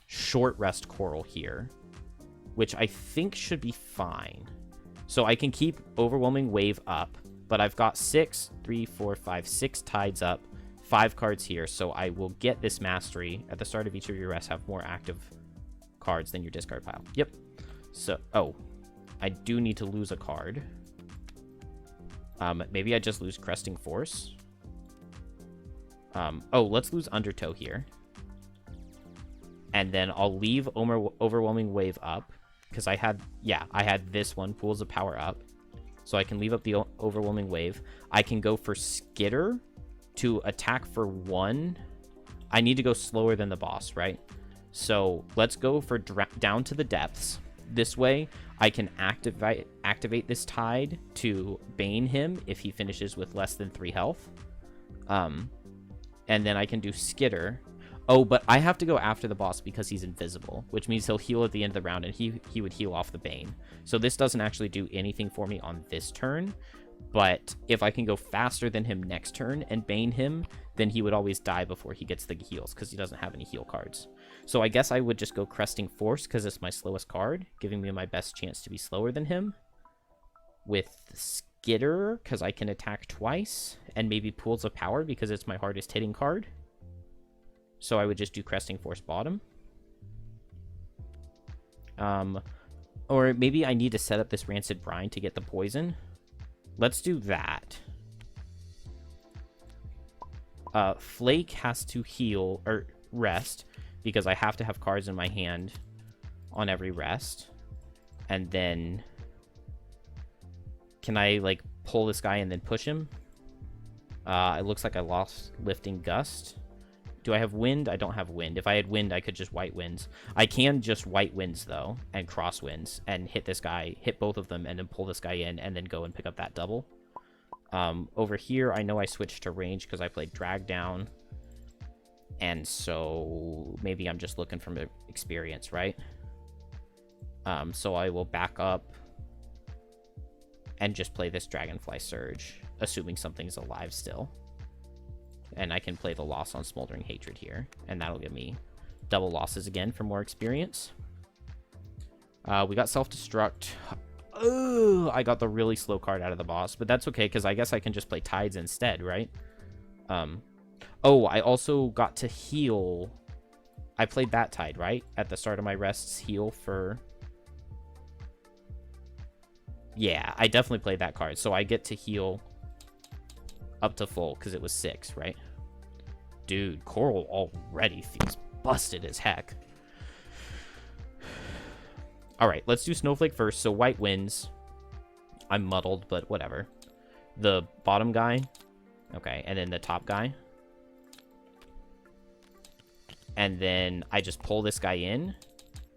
short rest Coral here. Which I think should be fine. So I can keep Overwhelming Wave up. But I've got 6 Tides up. 5 cards here. So I will get this mastery. At the start of each of your rests, have more active cards than your discard pile. Yep. So, oh. I do need to lose a card. Maybe I just lose Cresting Force. Oh, let's lose Undertow here. And then I'll leave Overwhelming Wave up. Because I had this one, Pools of Power up. So I can leave up the Overwhelming Wave. I can go for Skitter to attack for 1. I need to go slower than the boss, right? So let's go for Down to the Depths. This way, I can activate this Tide to Bane him if he finishes with less than 3 health. And then I can do Skitter. Oh, but I have to go after the boss because he's invisible, which means he'll heal at the end of the round, and he would heal off the Bane. So this doesn't actually do anything for me on this turn, but if I can go faster than him next turn and Bane him, then he would always die before he gets the heals, because he doesn't have any heal cards. So I guess I would just go Cresting Force, because it's my slowest card, giving me my best chance to be slower than him. With Skitter, because I can attack twice, and maybe Pools of Power, because it's my hardest hitting card. So I would just do Cresting Force bottom. Or maybe I need to set up this Rancid Brine to get the poison. Let's do that. Flake has to heal, or rest, because I have to have cards in my hand on every rest. And then... Can I, like, pull this guy and then push him? It looks like I lost Lifting Gust. Do I have wind? I don't have wind. If I had wind, I could just white winds. I can just white winds, though, and cross winds, and hit this guy, hit both of them, and then pull this guy in, and then go and pick up that double. Over here, I know I switched to range because I played drag down. And so maybe I'm just looking from experience, right? So I will back up and just play this Dragonfly Surge, assuming something's alive still. And I can play the loss on Smoldering Hatred here, and that'll give me double losses again for more experience. We got Self-Destruct. Oh, I got the really slow card out of the boss, but that's okay, because I guess I can just play Tides instead, right? Oh, I also got to heal. I played that Tide, right? At the start of my rests, heal for... Yeah, I definitely played that card, so I get to heal up to full, because it was 6, right? Dude, Coral already feels busted as heck. Alright, let's do Snowflake first. So white wins. I'm muddled, but whatever. The bottom guy. Okay, and then the top guy. And then I just pull this guy in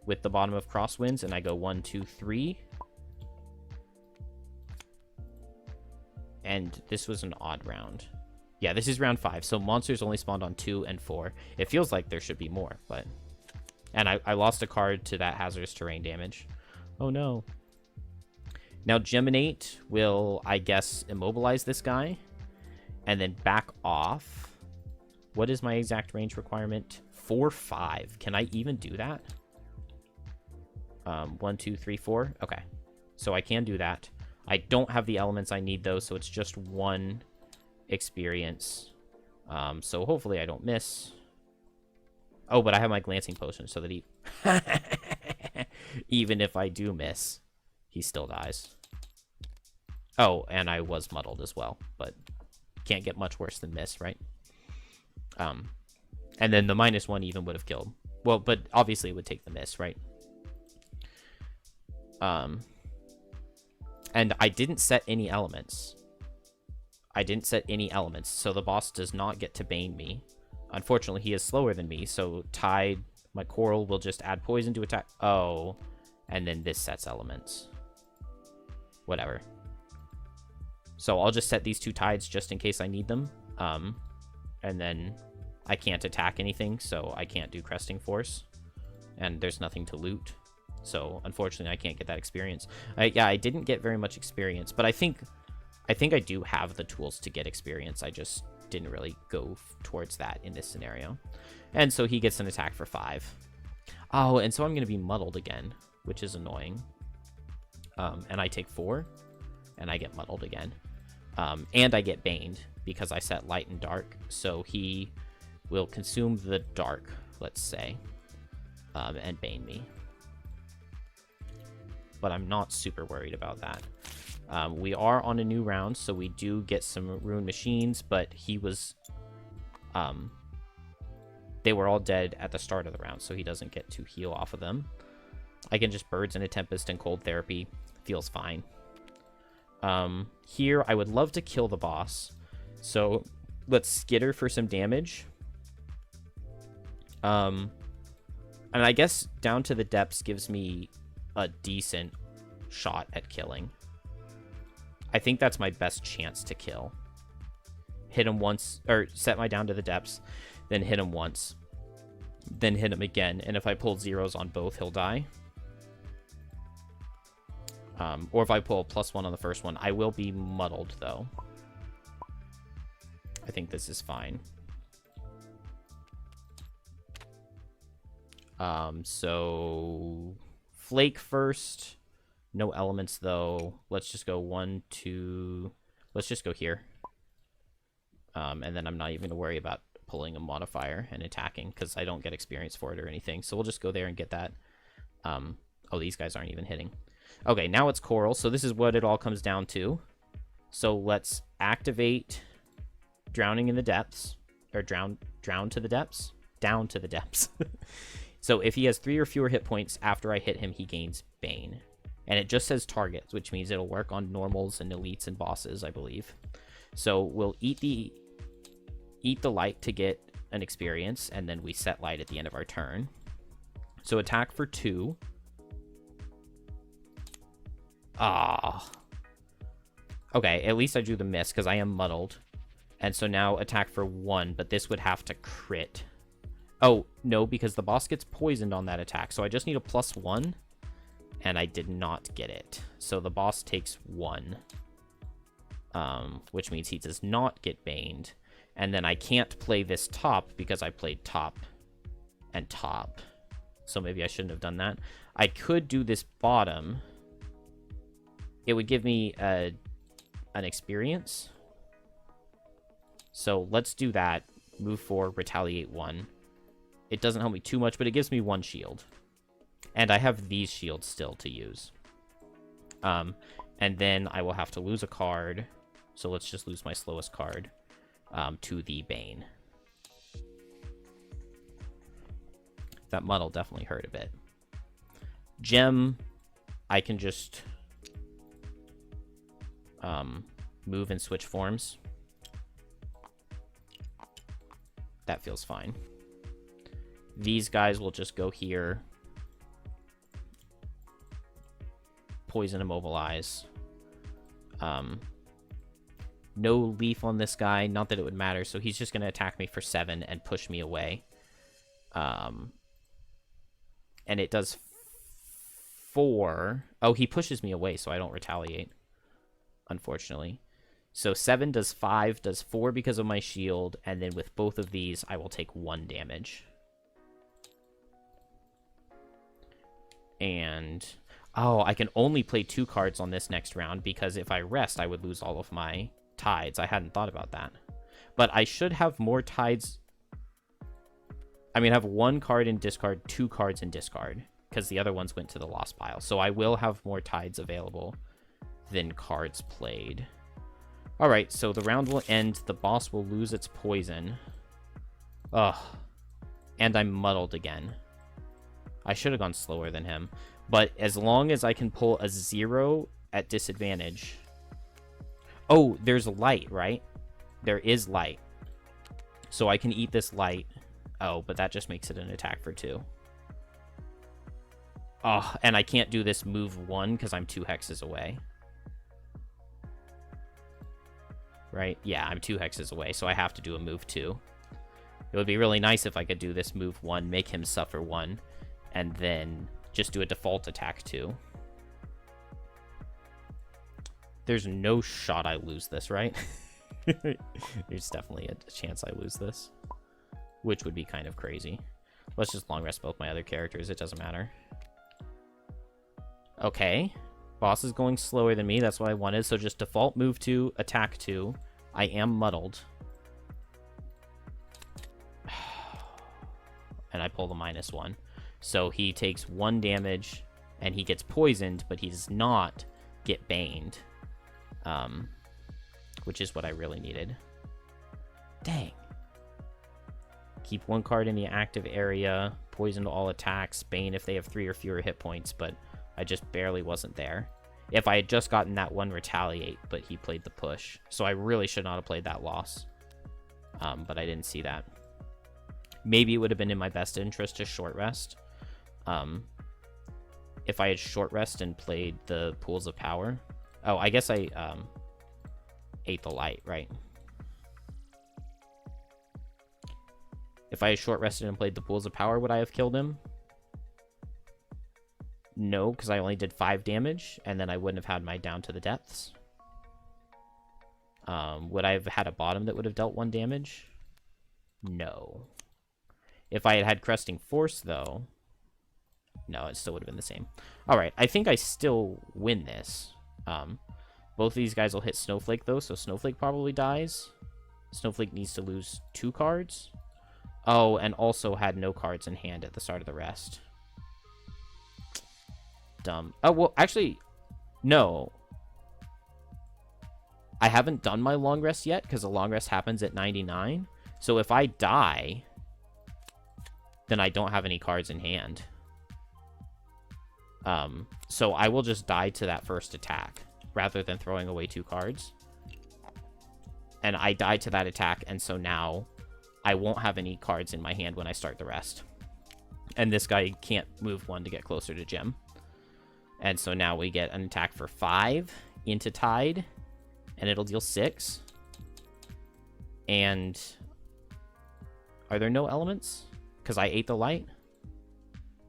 with the bottom of Crosswinds, and I go 1, 2, 3. And this was an odd round. Yeah, this is round 5, so monsters only spawned on 2 and 4. It feels like there should be more, but... And I lost a card to that hazardous terrain damage. Oh no. Now Geminate will, I guess, immobilize this guy. And then back off. What is my exact range requirement? 4, 5. Can I even do that? 1, 2, 3, 4. Okay. So I can do that. I don't have the elements I need, though, so it's just 1 experience. So hopefully I don't miss. Oh, but I have my Glancing Potion, so that he... Even if I do miss, he still dies. Oh, and I was muddled as well, but can't get much worse than miss, right? And then the -1 even would have killed. Well, but obviously it would take the miss, right? And I didn't set any elements. So the boss does not get to Bane me. Unfortunately, he is slower than me, so Tide, my Coral, will just add poison to attack. Oh, and then this sets elements. Whatever. So I'll just set these 2 Tides just in case I need them. And then I can't attack anything, so I can't do Cresting Force. And there's nothing to loot. So unfortunately, I can't get that experience. Yeah, I didn't get very much experience, but I think I do have the tools to get experience. I just didn't really go towards that in this scenario. And so he gets an attack for 5. Oh, and so I'm going to be muddled again, which is annoying. And I take 4, and I get muddled again. And I get baned because I set light and dark. So he will consume the dark, let's say, and bane me. But I'm not super worried about that. We are on a new round, so we do get some Rune Machines, but he was... they were all dead at the start of the round, so he doesn't get to heal off of them. I can just Birds in a Tempest and Cold Therapy. Feels fine. Here, I would love to kill the boss. So, let's Skitter for some damage. And I guess Down to the Depths gives me a decent shot at killing. I think that's my best chance to kill. Hit him once, or set my Down to the Depths, then hit him once, then hit him again, and if I pull zeros on both, he'll die. Or if I pull a +1 on the first one, I will be muddled, though. I think this is fine. So Flake first. No elements, though. Let's just go 1, 2... Let's just go here. And then I'm not even going to worry about pulling a modifier and attacking because I don't get experience for it or anything. So we'll just go there and get that. Oh, these guys aren't even hitting. Okay, now it's Coral. So this is what it all comes down to. So let's activate Drowning in the Depths. Or drown to the depths? Down to the depths. So if he has 3 or fewer hit points after I hit him, he gains Bane. And it just says targets, which means it'll work on normals and elites and bosses, I believe. So we'll eat the light to get an experience, and then we set light at the end of our turn. So attack for 2. Ah. Okay, at least I drew the miss because I am muddled. And so now attack for 1, but this would have to crit. Oh, no, because the boss gets poisoned on that attack. So I just need a +1, and I did not get it. So the boss takes 1, which means he does not get baned. And then I can't play this top because I played top and top. So maybe I shouldn't have done that. I could do this bottom. It would give me an experience. So let's do that. Move 4, retaliate 1. It doesn't help me too much, but it gives me 1 shield. And I have these shields still to use. And then I will have to lose a card. So let's just lose my slowest card to the Bane. That muddle definitely hurt a bit. Gem, I can just move and switch forms. That feels fine. These guys will just go here. Poison, immobilize. No leaf on this guy. Not that it would matter. So he's just going to attack me for 7 and push me away. And it does 4. Oh, he pushes me away, so I don't retaliate. Unfortunately. So 7 does 5, does 4 because of my shield. And then with both of these, I will take 1 damage. And... oh, I can only play 2 cards on this next round because if I rest, I would lose all of my tides. I hadn't thought about that. But I should have more tides. I mean, I have 1 card in discard, 2 cards in discard because the other ones went to the lost pile. So I will have more tides available than cards played. All right, so the round will end. The boss will lose its poison. Ugh. And I'm muddled again. I should have gone slower than him. But as long as I can pull a 0 at disadvantage... oh, there's light, right? There is light. So I can eat this light. Oh, but that just makes it an attack for 2. Oh, and I can't do this move 1 because I'm 2 hexes away. Right? Yeah, I'm 2 hexes away, so I have to do a move 2. It would be really nice if I could do this move 1, make him suffer 1, and then... just do a default attack 2. There's no shot I lose this, right? There's definitely a chance I lose this. Which would be kind of crazy. Let's just long rest both my other characters. It doesn't matter. Okay. Boss is going slower than me. That's what I wanted. So just default move 2, attack 2. I am muddled. And I pull the -1. So he takes 1 damage, and he gets poisoned, but he does not get baned. Which is what I really needed. Dang. Keep 1 card in the active area, poison to all attacks, bane if they have 3 or fewer hit points, but I just barely wasn't there. If I had just gotten that 1 retaliate, but he played the push. So I really should not have played that loss. But I didn't see that. Maybe it would have been in my best interest to short rest. If I had short rest and played the pools of power. Oh, I guess I ate the light, right? If I had short rested and played the pools of power, would I have killed him? No, because I only did 5 damage, and then I wouldn't have had my down to the depths. Would I have had a bottom that would have dealt 1 damage? No. If I had had cresting force, though... no, it still would have been the same. Alright, I think I still win this. Both of these guys will hit Snowflake, though, so Snowflake probably dies. Snowflake needs to lose 2 cards. Oh, and also had no cards in hand at the start of the rest. Dumb. Oh, well, actually, no. I haven't done my long rest yet, because the long rest happens at 99. So if I die, then I don't have any cards in hand. So I will just die to that first attack, rather than throwing away 2 cards. And I died to that attack, and so now I won't have any cards in my hand when I start the rest. And this guy can't move 1 to get closer to Gem. And so now we get an attack for 5 into Tide, and it'll deal 6. And are there no elements? Because I ate the light.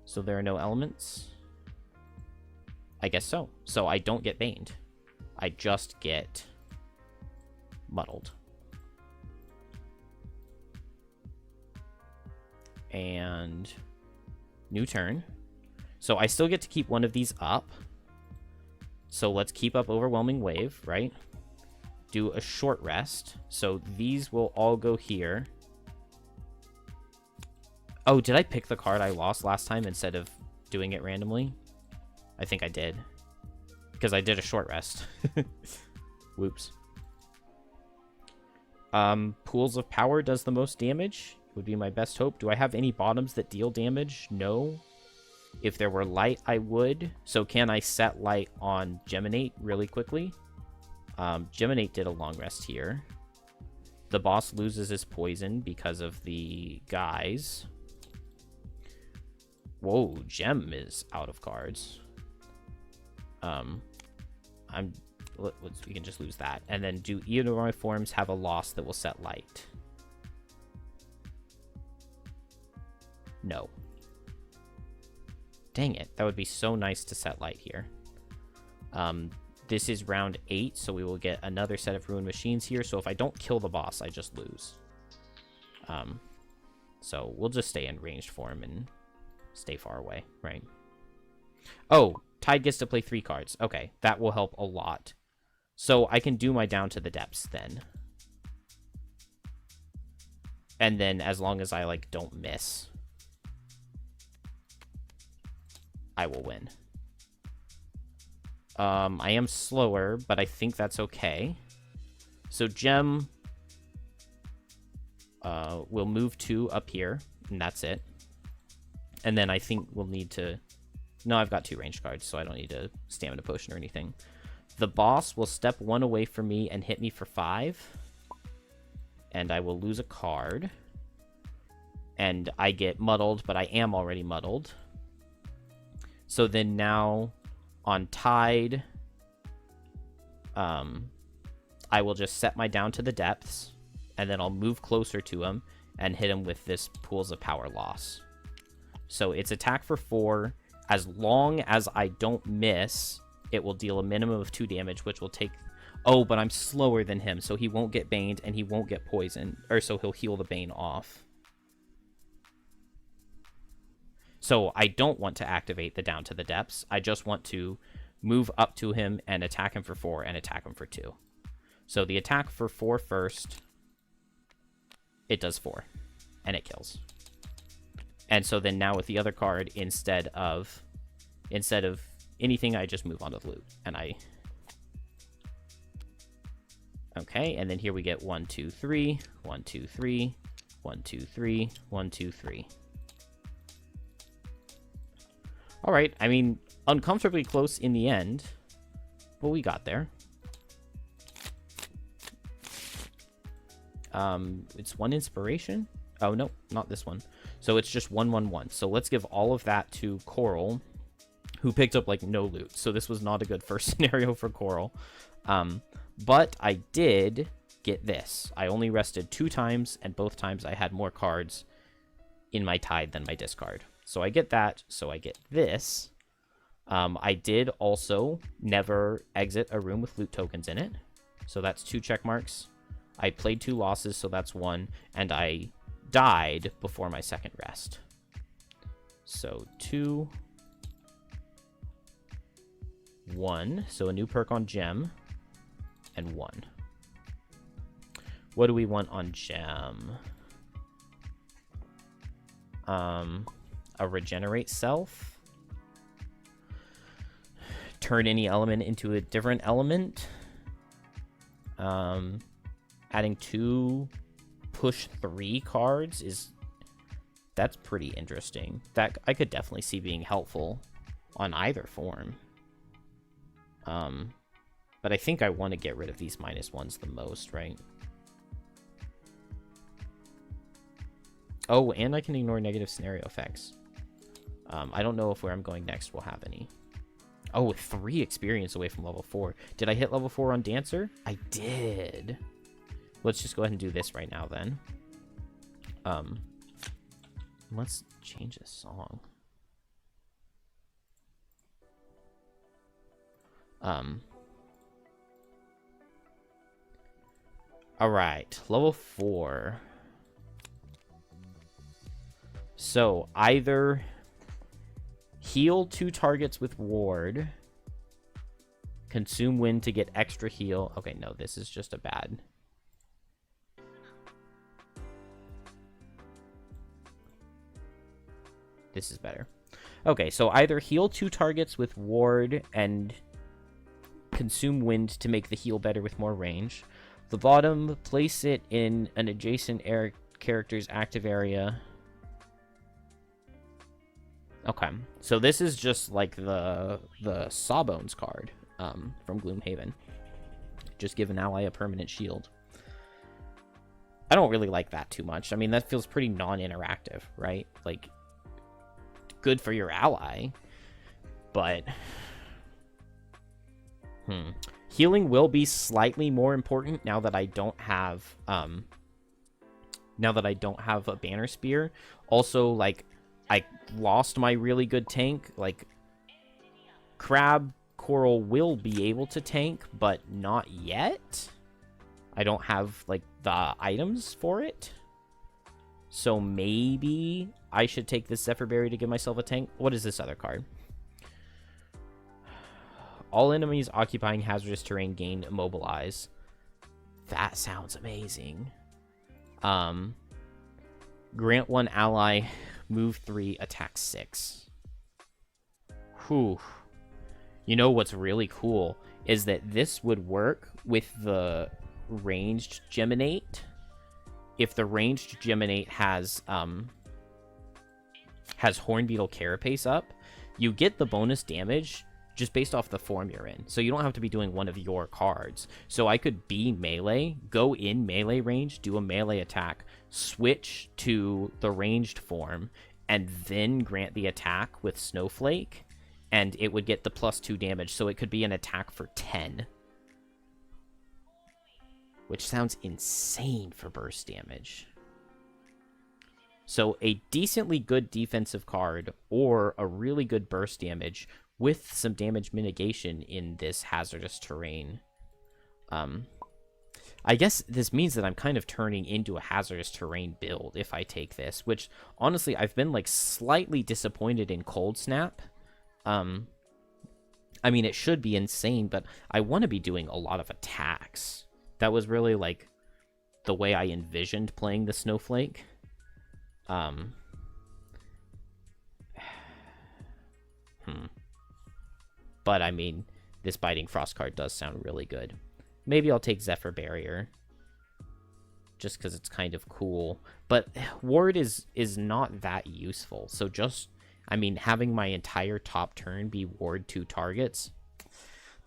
So there are no elements. I guess so. So I don't get baned. I just get muddled. And new turn. So I still get to keep one of these up. So let's keep up Overwhelming Wave, right? Do a short rest. So these will all go here. Oh, did I pick the card I lost last time instead of doing it randomly? I think I did. Because I did a short rest. Whoops. Pools of Power does the most damage. Would be my best hope. Do I have any bottoms that deal damage? No. If there were light, I would. So can I set light on Geminate really quickly? Geminate did a long rest here. The boss loses his poison because of the guys. Whoa, Gem is out of cards. We can just lose that. And then do either of my forms have a loss that will set light? No. Dang it. That would be so nice to set light here. This is round 8, so we will get another set of Ruined Machines here. So if I don't kill the boss, I just lose. So we'll just stay in ranged form and stay far away, right? Oh, Tide gets to play 3 cards. Okay, that will help a lot. So I can do my Down to the Depths then. And then as long as I, like, don't miss, I will win. I am slower, but I think that's okay. So Gem will move 2 up here, and that's it. And then I think we'll need to... No, I've got 2 range cards, so I don't need a Stamina Potion or anything. The boss will step 1 away from me and hit me for 5. And I will lose a card. And I get muddled, but I am already muddled. So then now on Tide, I will just set my Down to the Depths, and then I'll move closer to him and hit him with this Pools of Power loss. So it's attack for 4. As long as I don't miss, it will deal a minimum of 2 damage, which will take... Oh, but I'm slower than him, so he won't get baned and he won't get poisoned. Or so he'll heal the bane off. So I don't want to activate the Down to the Depths. I just want to move up to him and attack him for 4 and attack him for 2. So the attack for 4 first, it does 4, and it kills. And so then now with the other card, instead of anything, I just move on to the loot. And I... Okay, and then here we get 1, 2, 3, 1, 2, 3, 1, 2, 3, 1, 2, 3. Alright, I mean, uncomfortably close in the end, but we got there. It's 1 inspiration? Oh, no, not this one. So it's just 1, 1, 1. So let's give all of that to Coral, who picked up, like, no loot. So this was not a good first scenario for Coral. But I did get this. I only rested 2 times, and both times I had more cards in my Tide than my discard. So I get that. So I get this. I did also never exit a room with loot tokens in it. So that's 2 check marks. I played 2 losses, so that's 1. And I died before my second rest. So 2, 1. So a new perk on Gem. And 1. What do we want on gem? A regenerate self. Turn any element into a different element. Adding 2 push 3 cards that's pretty interesting. That I could definitely see being helpful on either form. But I think I want to get rid of these -1s the most, right? Oh, and I can ignore negative scenario effects. I don't know if where I'm going next will have any. Oh, 3 experience away from level 4. Did I hit level 4 on Dancer? I did. Let's just go ahead and do this right now, then. Let's change the song. Alright, level 4. So, either heal 2 targets with ward, consume wind to get extra heal. Okay, no, this is just a bad. This is better. Okay, so either heal 2 targets with ward and consume wind to make the heal better with more range. The bottom, place it in an adjacent character's active area. Okay, so this is just like the Sawbones card from Gloomhaven. Just give an ally a permanent shield. I don't really like that too much. I mean, that feels pretty non-interactive, right? Like, good for your ally, but... Healing will be slightly more important now that I don't have, a banner spear. Also, like, I lost my really good tank. Like, Crab Coral will be able to tank, but not yet. I don't have, like, the items for it. So maybe I should take this Zephyr Berry to give myself a tank. What is this other card? All enemies occupying hazardous terrain gain immobilize. That sounds amazing. Grant 1 ally, move 3, attack 6. Whew. You know what's really cool is that this would work with the ranged Geminate. If the ranged Geminate has Hornbeetle Carapace up, you get the bonus damage just based off the form you're in. So you don't have to be doing one of your cards. So I could be melee, go in melee range, do a melee attack, switch to the ranged form, and then grant the attack with Snowflake, and it would get the +2 damage. So it could be an attack for 10. Which sounds insane for burst damage. So a decently good defensive card or a really good burst damage with some damage mitigation in this hazardous terrain. I guess this means that I'm kind of turning into a hazardous terrain build if I take this, which honestly I've been like slightly disappointed in Cold Snap. I mean, it should be insane, but I want to be doing a lot of attacks. That was really like the way I envisioned playing the Snowflake. But, I mean, this Biting Frost card does sound really good. Maybe I'll take Zephyr Barrier. Just because it's kind of cool. But Ward is not that useful. So just, I mean, having my entire top turn be Ward 2 targets...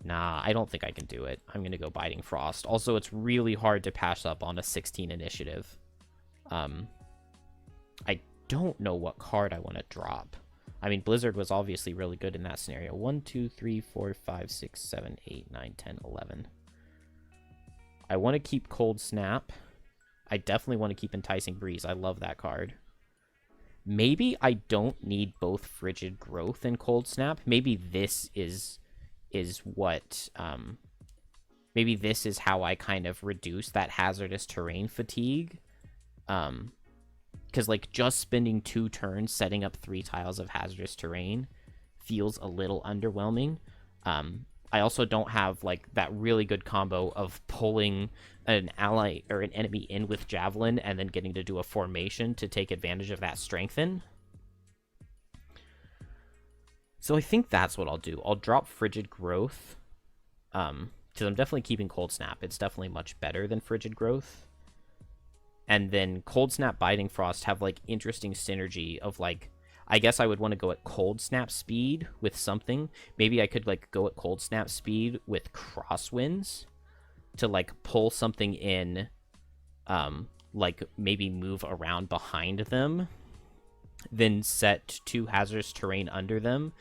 Nah, I don't think I can do it. I'm going to go Biting Frost. Also, it's really hard to pass up on a 16 initiative. I don't know what card I want to drop. I mean, Blizzard was obviously really good in that scenario. 1, 2, 3, 4, 5, 6, 7, 8, 9, 10, 11. I want to keep Cold Snap. I definitely want to keep Enticing Breeze. I love that card. Maybe I don't need both Frigid Growth and Cold Snap. Maybe this is what... maybe this is how I kind of reduce that hazardous terrain fatigue. Because, like, just spending 2 turns setting up 3 tiles of hazardous terrain feels a little underwhelming. I also don't have, like, that really good combo of pulling an ally or an enemy in with Javelin and then getting to do a formation to take advantage of that strengthen. So I think that's what I'll do. I'll drop Frigid Growth, because I'm definitely keeping Cold Snap. It's definitely much better than Frigid Growth. And then Cold Snap, Biting Frost have, like, interesting synergy of, like, I guess I would want to go at Cold Snap speed with something. Maybe I could, like, go at Cold Snap speed with Crosswinds to, like, pull something in, like, maybe move around behind them, then set 2 hazardous terrain under them.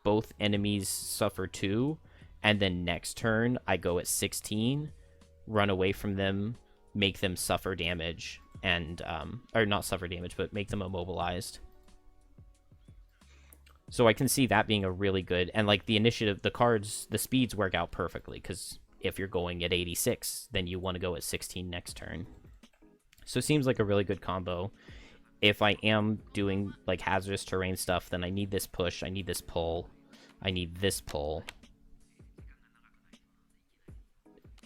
Both enemies suffer 2, and then next turn I go at 16, run away from them, make them suffer damage, and, or not suffer damage, but make them immobilized. So I can see that being a really good, and like the initiative, the cards, the speeds work out perfectly, because if you're going at 86, then you want to go at 16 next turn. So it seems like a really good combo. If I am doing like hazardous terrain stuff, then I need this push, I need this pull, I need this pull.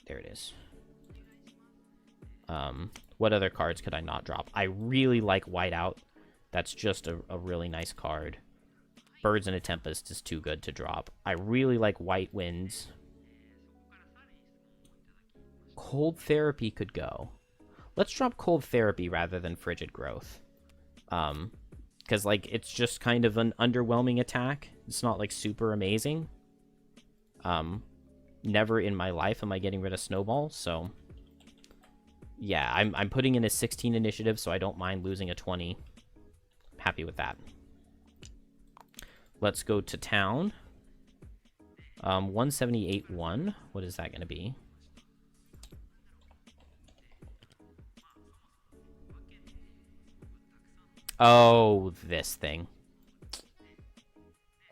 There it is. What other cards could I not drop? I really like Whiteout. That's just a really nice card. Birds in a Tempest is too good to drop. I really like White Winds. Cold Therapy could go. Let's drop Cold Therapy rather than Frigid Growth. Because, like, it's just kind of an underwhelming attack. It's not, like, super amazing. Never in my life am I getting rid of Snowball, so... Yeah, I'm putting in a 16 initiative, so I don't mind losing a 20. Happy with that. Let's go to town. 178-1. What is that going to be? Oh, this thing.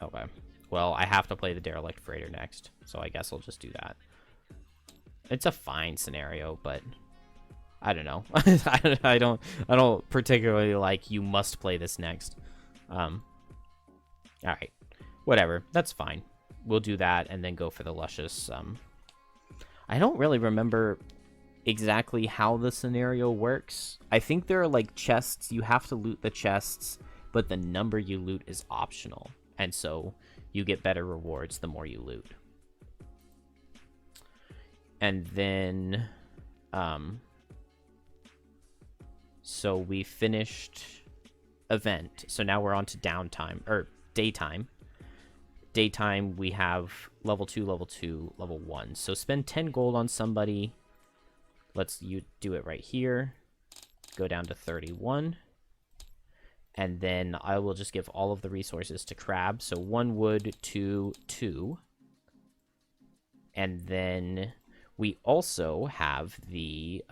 Okay. Well, I have to play the Derelict Freighter next, so I guess I'll just do that. It's a fine scenario, but I don't know. I don't particularly like you must play this next. Alright, whatever, that's fine. We'll do that and then go for the Luscious. I don't really remember exactly how the scenario works. I think there are like chests, you have to loot the chests, but the number you loot is optional, and so you get better rewards the more you loot. And then so we finished event, so now we're on to downtime, or daytime. Daytime, we have level 2, level 2, level 1. So spend 10 gold on somebody. Let's you do it right here. Go down to 31. And then I will just give all of the resources to Crab. So 1 wood, 2, 2. And then we also have the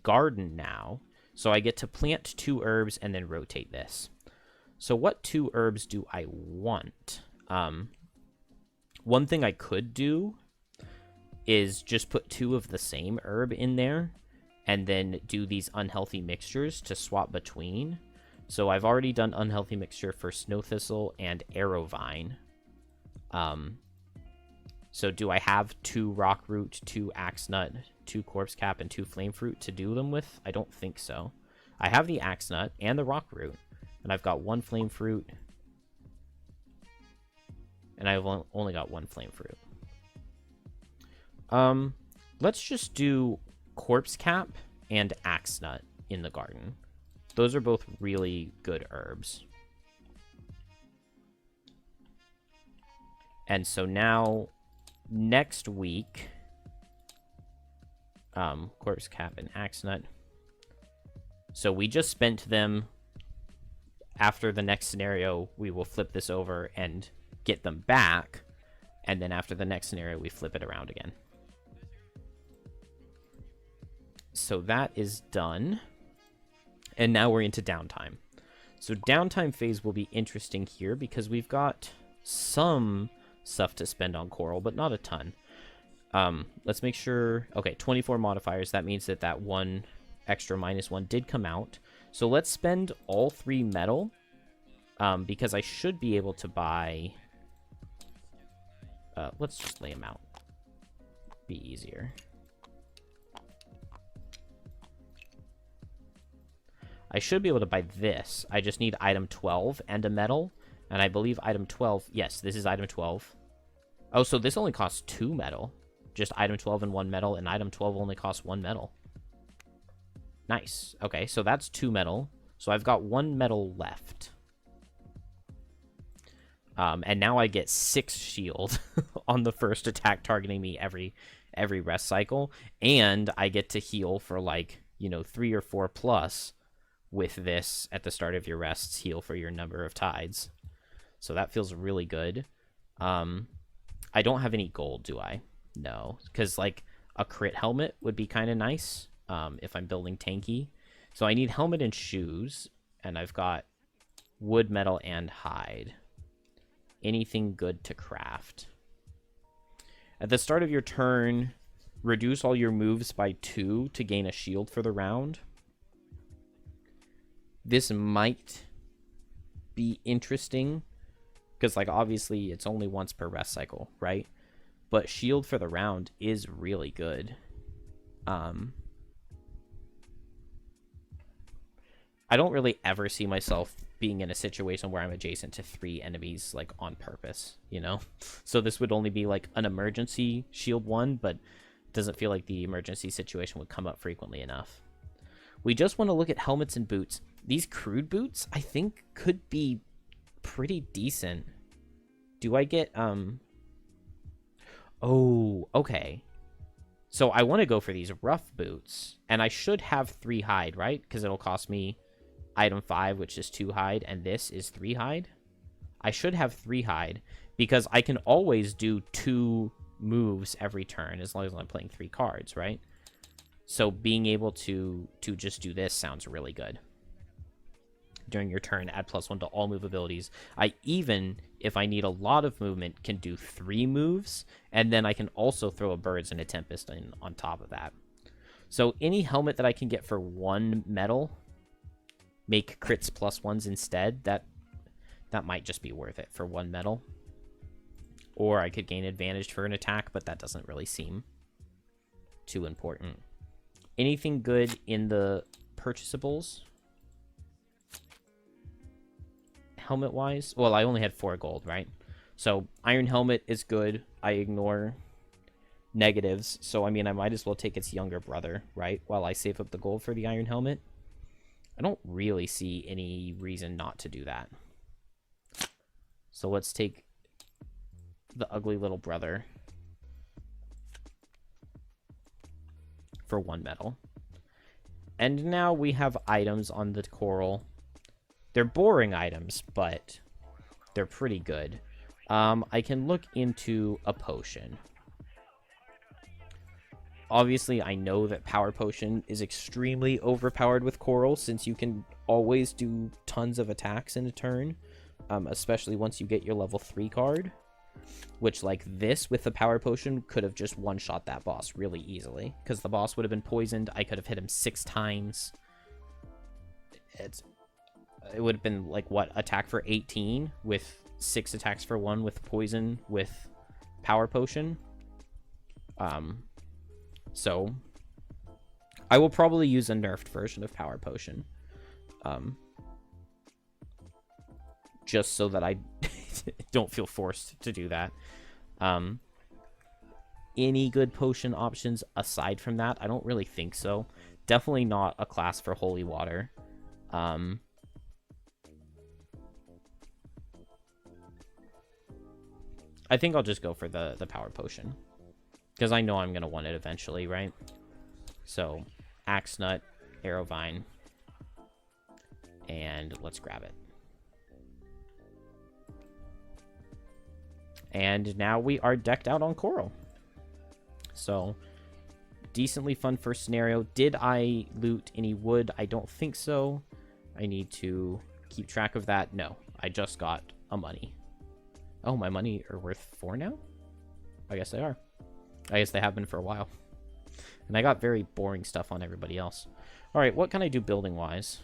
garden now. So I get to plant 2 herbs and then rotate this. So what 2 herbs do I want? One thing I could do is just put 2 of the same herb in there and then do these unhealthy mixtures to swap between. So I've already done unhealthy mixture for Snow Thistle and Arrowvine. So do I have 2 Rockroot, 2 Axenut, 2 Corpse Cap, and 2 Flame Fruit to do them with? I don't think so. I have the Axenut and the Rockroot, and I've got 1 Flame Fruit, and I've only got 1 Flame Fruit. Let's just do Corpse Cap and Axenut in the garden. Those are both really good herbs. And so now, next week, Corpse Cap and Axenut. So we just spent them. After the next scenario, we will flip this over and get them back. And then after the next scenario, we flip it around again. So that is done. And now we're into downtime. So downtime phase will be interesting here because we've got some stuff to spend on Coral, but not a ton. Let's make sure... Okay, 24 modifiers. That means that that 1 extra -1 did come out. So let's spend all 3 metal, because I should be able to buy Let's just lay them out. Be easier. I should be able to buy this. I just need item 12 and a metal. And I believe item 12... Yes, this is item 12. Oh, so this only costs 2 metal. Just item 12 and 1 metal, and item 12 only costs 1 metal. Nice. Okay, so that's 2 metal. So I've got 1 metal left. And now I get 6 shield on the first attack targeting me every rest cycle. And I get to heal for, like, you know, 3 or 4 plus with this at the start of your rests. Heal for your number of tides. So that feels really good. I don't have any gold, do I? No. Because, like, a crit helmet would be kind of nice if I'm building tanky. So I need helmet and shoes. And I've got wood, metal, and hide. Anything good to craft. At the start of your turn, reduce all your moves by 2 to gain a shield for the round. This might be interesting because, like, obviously it's only once per rest cycle, right? But shield for the round is really good. I don't really ever see myself being in a situation where I'm adjacent to 3 enemies, like, on purpose, you know? So this would only be, like, an emergency shield 1, but it doesn't feel like the emergency situation would come up frequently enough. We just want to look at helmets and boots. These crude boots, I think, could be pretty decent. Do I get, Oh, okay. So I want to go for these rough boots, and I should have 3 hide, right? Because it'll cost me item 5, which is 2 hide, and this is 3 hide. I should have 3 hide, because I can always do 2 moves every turn, as long as I'm playing 3 cards, right? So being able to just do this sounds really good. During your turn, add +1 to all move abilities. I even, if I need a lot of movement, can do 3 moves, and then I can also throw a Birds and a Tempest in on top of that. So any helmet that I can get for 1 metal, make crits +1s instead, that might just be worth it for 1 metal. Or I could gain advantage for an attack, but that doesn't really seem too important. Anything good in the purchasables? Helmet-wise? Well, I only had 4 gold, right? So Iron Helmet is good. I ignore negatives. So, I mean, I might as well take its younger brother, right? While I save up the gold for the Iron Helmet. I don't really see any reason not to do that. So let's take the ugly little brother for 1 metal. And now we have items on the coral. They're boring items, but they're pretty good. I can look into a potion. Obviously, I know that Power Potion is extremely overpowered with Coral, since you can always do tons of attacks in a turn, especially once you get your level 3 card, which, like this, with the Power Potion, could have just one-shot that boss really easily, because the boss would have been poisoned. I could have hit him 6 times. It would have been, like, what, attack for 18, with 6 attacks for 1 with poison with Power Potion. So I will probably use a nerfed version of Power Potion. Just so that I don't feel forced to do that. Any good potion options aside from that? I don't really think so. Definitely not a class for Holy Water. I think I'll just go for the Power Potion. Because I know I'm going to want it eventually, right? So, Axe Nut, Arrow Vine. And let's grab it. And now we are decked out on Coral. So, decently fun first scenario. Did I loot any wood? I don't think so. I need to keep track of that. No, I just got a money. Oh, my money are worth 4 now? I guess they are. I guess they have been for a while. And I got very boring stuff on everybody else. Alright, what can I do building-wise?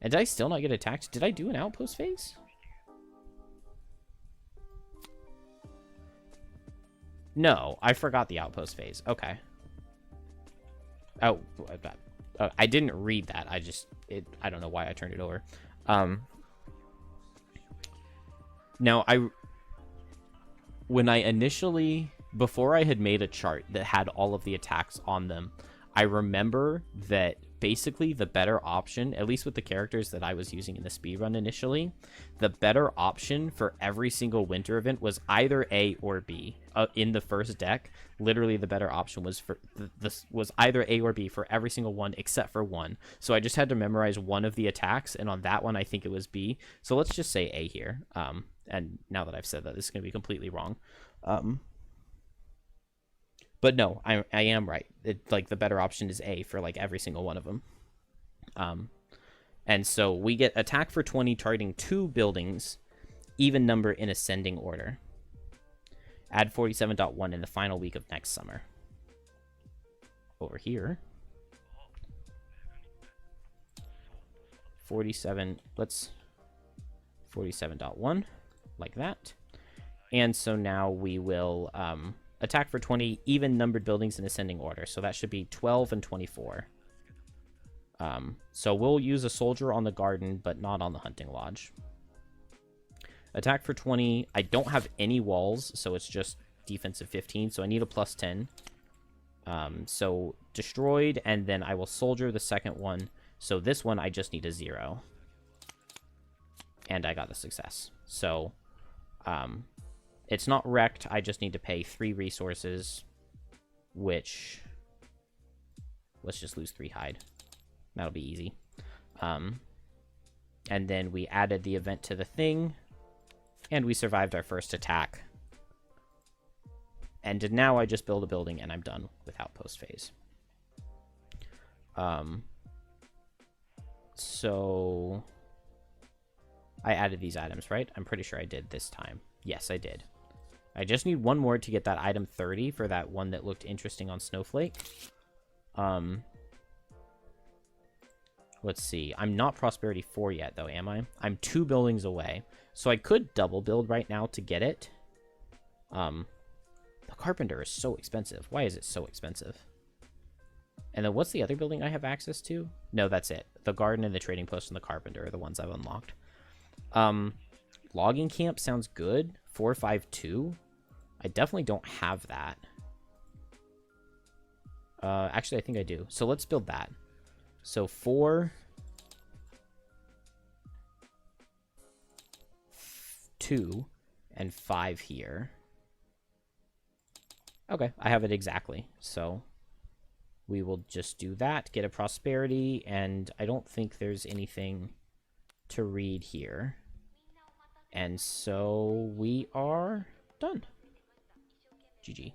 And did I still not get attacked? Did I do an outpost phase? No, I forgot the outpost phase. Okay. Oh, I didn't read that. I don't know why I turned it over. Now, when I initially, before I had made a chart that had all of the attacks on them, I remember that basically the better option, at least with the characters that I was using in the speedrun initially, the better option for every single winter event was either A or B. In the first deck, literally the better option was for this was either A or B for every single one except for one. So I just had to memorize one of the attacks, and on that one I think it was B. So let's just say A here. And now that I've said that, this is going to be completely wrong. But no, I am right. Like the better option is A for like every single one of them. And so we get attack for 20 targeting 2 buildings, even number in ascending order. Add 47.1 in the final week of next summer. Over here. 47.1, like that. And so now we will attack for 20 even numbered buildings in ascending order. So that should be 12 and 24. So we'll use a soldier on the garden, but not on the hunting lodge. Attack for 20. I don't have any walls, so it's just defensive 15. So I need a plus 10. So destroyed, and then I will soldier the second one. So this one, I just need a 0. And I got the success. So it's not wrecked. I just need to pay 3 resources, which... let's just lose 3 hide. That'll be easy. And then we added the event to the thing, and we survived our first attack. And now I just build a building, and I'm done with outpost phase. So I added these items, right? I'm pretty sure I did this time. Yes, I did. I just need one more to get that item 30 for that one that looked interesting on Snowflake. Let's see. I'm not Prosperity 4 yet, though, am I? I'm 2 buildings away. So I could double build right now to get it. The Carpenter is so expensive. Why is it so expensive? And then what's the other building I have access to? No, that's it. The Garden and the Trading Post and the Carpenter are the ones I've unlocked. Logging Camp sounds good. 452. I definitely don't have that. Actually, I think I do. So let's build that. So 4, 2, and 5 here. Okay, I have it exactly. So we will just do that, get a prosperity, and I don't think there's anything to read here. And so we are done. GG.